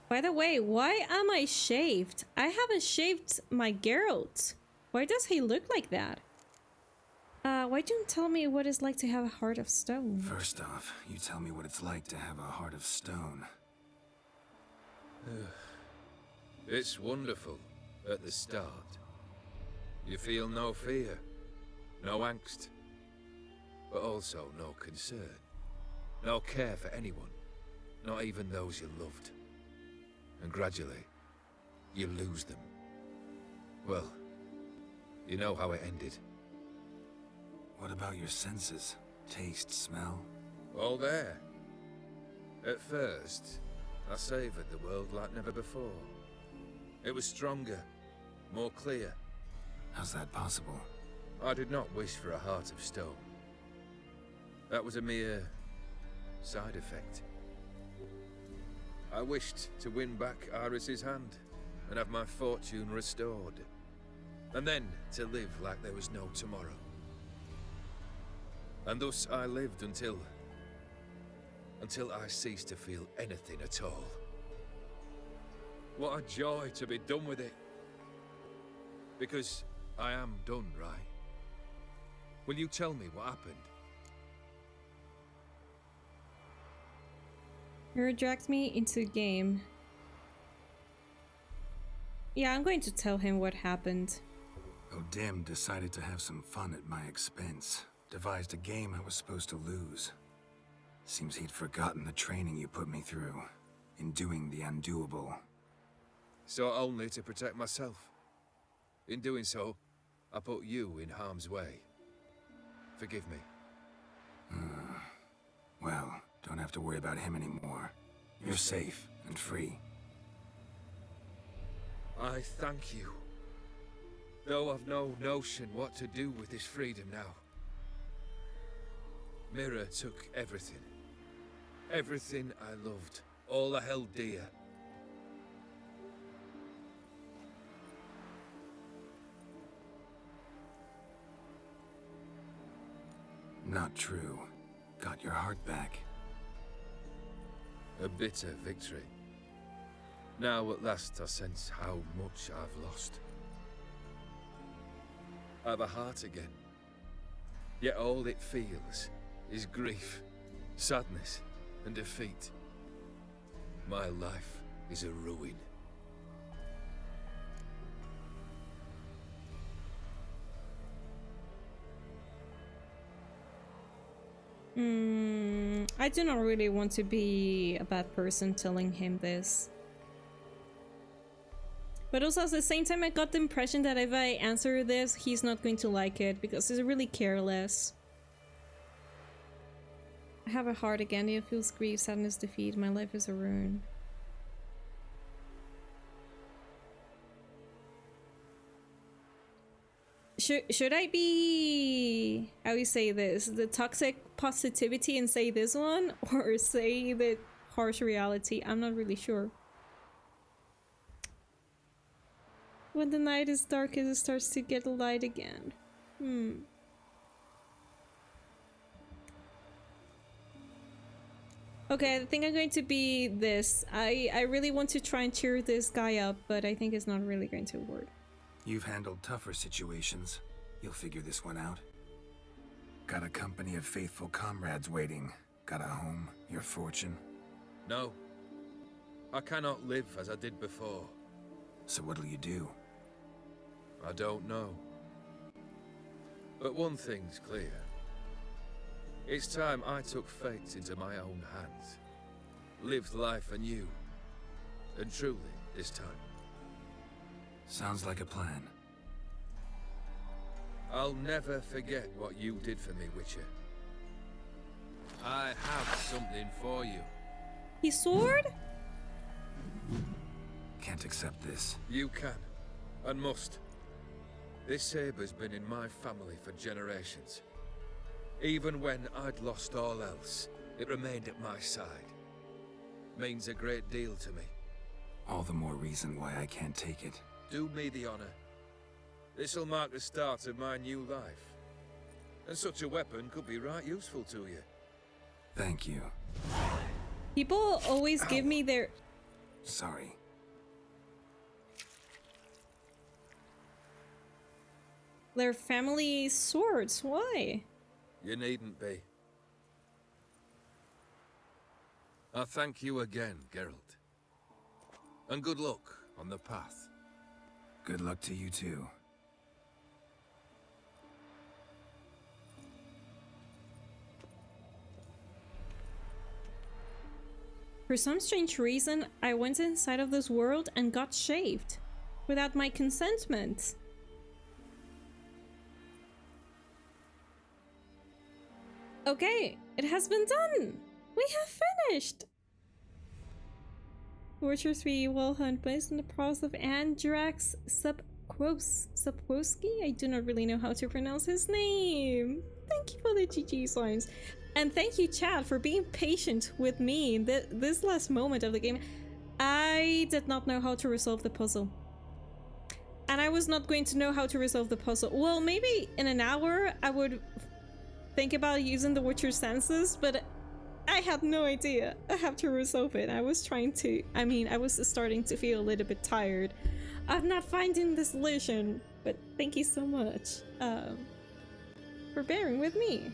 By the way, why am I shaved? I haven't shaved my Geralt. Why does he look like that? Why don't you tell me what it's like to have a heart of stone? First off, you tell me what it's like to have a heart of stone. It's wonderful at the start. You feel no fear, no angst, but also no concern. No care for anyone, not even those you loved. And gradually, you lose them. Well, you know how it ended. What about your senses? Taste, smell? All there. At first, I savoured the world like never before. It was stronger, more clear. How's that possible? I did not wish for a heart of stone. That was a mere side effect. I wished to win back Iris's hand and have my fortune restored. And then to live like there was no tomorrow. And thus I lived until I ceased to feel anything at all. What a joy to be done with it. Because I am done, right? Will you tell me what happened? Mirror dragged me into a game. Yeah, I'm going to tell him what happened. O'Dim decided to have some fun at my expense. Devised a game I was supposed to lose. Seems he'd forgotten the training you put me through in doing the undoable. So only to protect myself. In doing so, I put you in harm's way. Forgive me. Well, don't have to worry about him anymore. You're safe and free. I thank you. Though I've no notion what to do with this freedom now. Mirror took everything. Everything I loved. All I held dear. Not true. Got your heart back. A bitter victory. Now at last I sense how much I've lost. I've a heart again. Yet all it feels is grief, sadness, and defeat. My life is a ruin. I do not really want to be a bad person telling him this. But also at the same time I got the impression that if I answer this, he's not going to like it because he's really careless. I have a heart again, it feels grief, sadness, defeat, my life is a ruin. Should I be, how do you say this, the toxic positivity and say this one, or say the harsh reality? I'm not really sure. When the night is dark, it starts to get light again. Okay, I think I'm going to be this. I really want to try and cheer this guy up, but I think it's not really going to work. You've handled tougher situations. You'll figure this one out. Got a company of faithful comrades waiting. Got a home, your fortune. No. I cannot live as I did before. So what'll you do? I don't know. But one thing's clear. It's time I took fate into my own hands. Lived life anew. And truly, this time. Sounds like a plan. I'll never forget what you did for me, Witcher. I have something for you. His sword? Can't accept this. You can, and must. This sabre's been in my family for generations. Even when I'd lost all else, it remained at my side. Means a great deal to me. All the more reason why I can't take it. Do me the honor. This'll mark the start of my new life. And such a weapon could be right useful to you. Thank you. People always give me their... Sorry. Their family swords. Why? You needn't be. I thank you again, Geralt. And good luck on the path. Good luck to you too. For some strange reason, I went inside of this world and got shaved. Without my consentment. Okay, it has been done! We have finished! Witcher 3 Well Hunt based on the prose of Andrax Sapkowski? I do not really know how to pronounce his name. Thank you for the GG signs. And thank you, chat, for being patient with me in this last moment of the game. I did not know how to resolve the puzzle. And I was not going to know how to resolve the puzzle. Well, maybe in an hour I would think about using the Witcher senses, but I had no idea how to resolve it. I was trying to, I was starting to feel a little bit tired of not finding the solution, but thank you so much for bearing with me.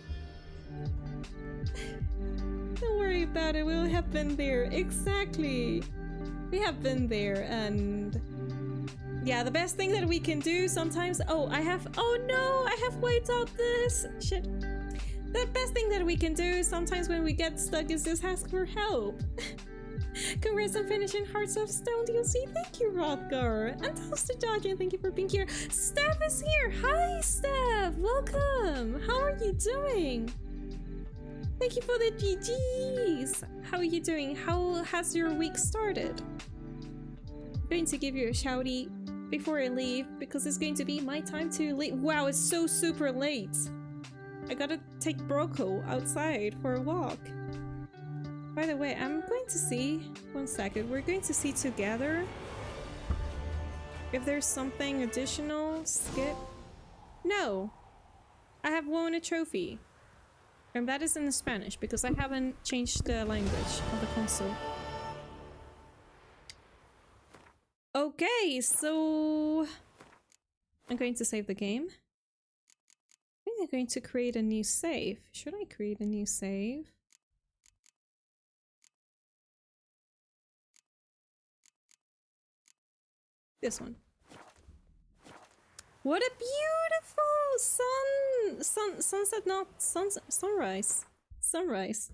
Don't worry about it, we have been there. Exactly. We have been there, and yeah, the best thing that we can do sometimes... Oh no, I have wiped out this. Shit. The best thing that we can do sometimes when we get stuck is just ask for help. Congrats on finishing Hearts of Stone DLC. Thank you, Rothgar. And Toaster Dodger, thank you for being here. Steph is here. Hi, Steph. Welcome. How are you doing? Thank you for the GGs. How are you doing? How has your week started? I'm going to give you a shouty before I leave because it's going to be my time to leave. Wow, it's so super late. I gotta take Broco outside for a walk. By the way, I'm going to see... One second. We're going to see together if there's something additional. Skip. No. I have won a trophy. And that is in Spanish because I haven't changed the language of the console. Okay, so I'm going to save the game. I think I'm going to create a new save. Should I create a new save? This one. What a beautiful sunset, not sunrise. Sunrise.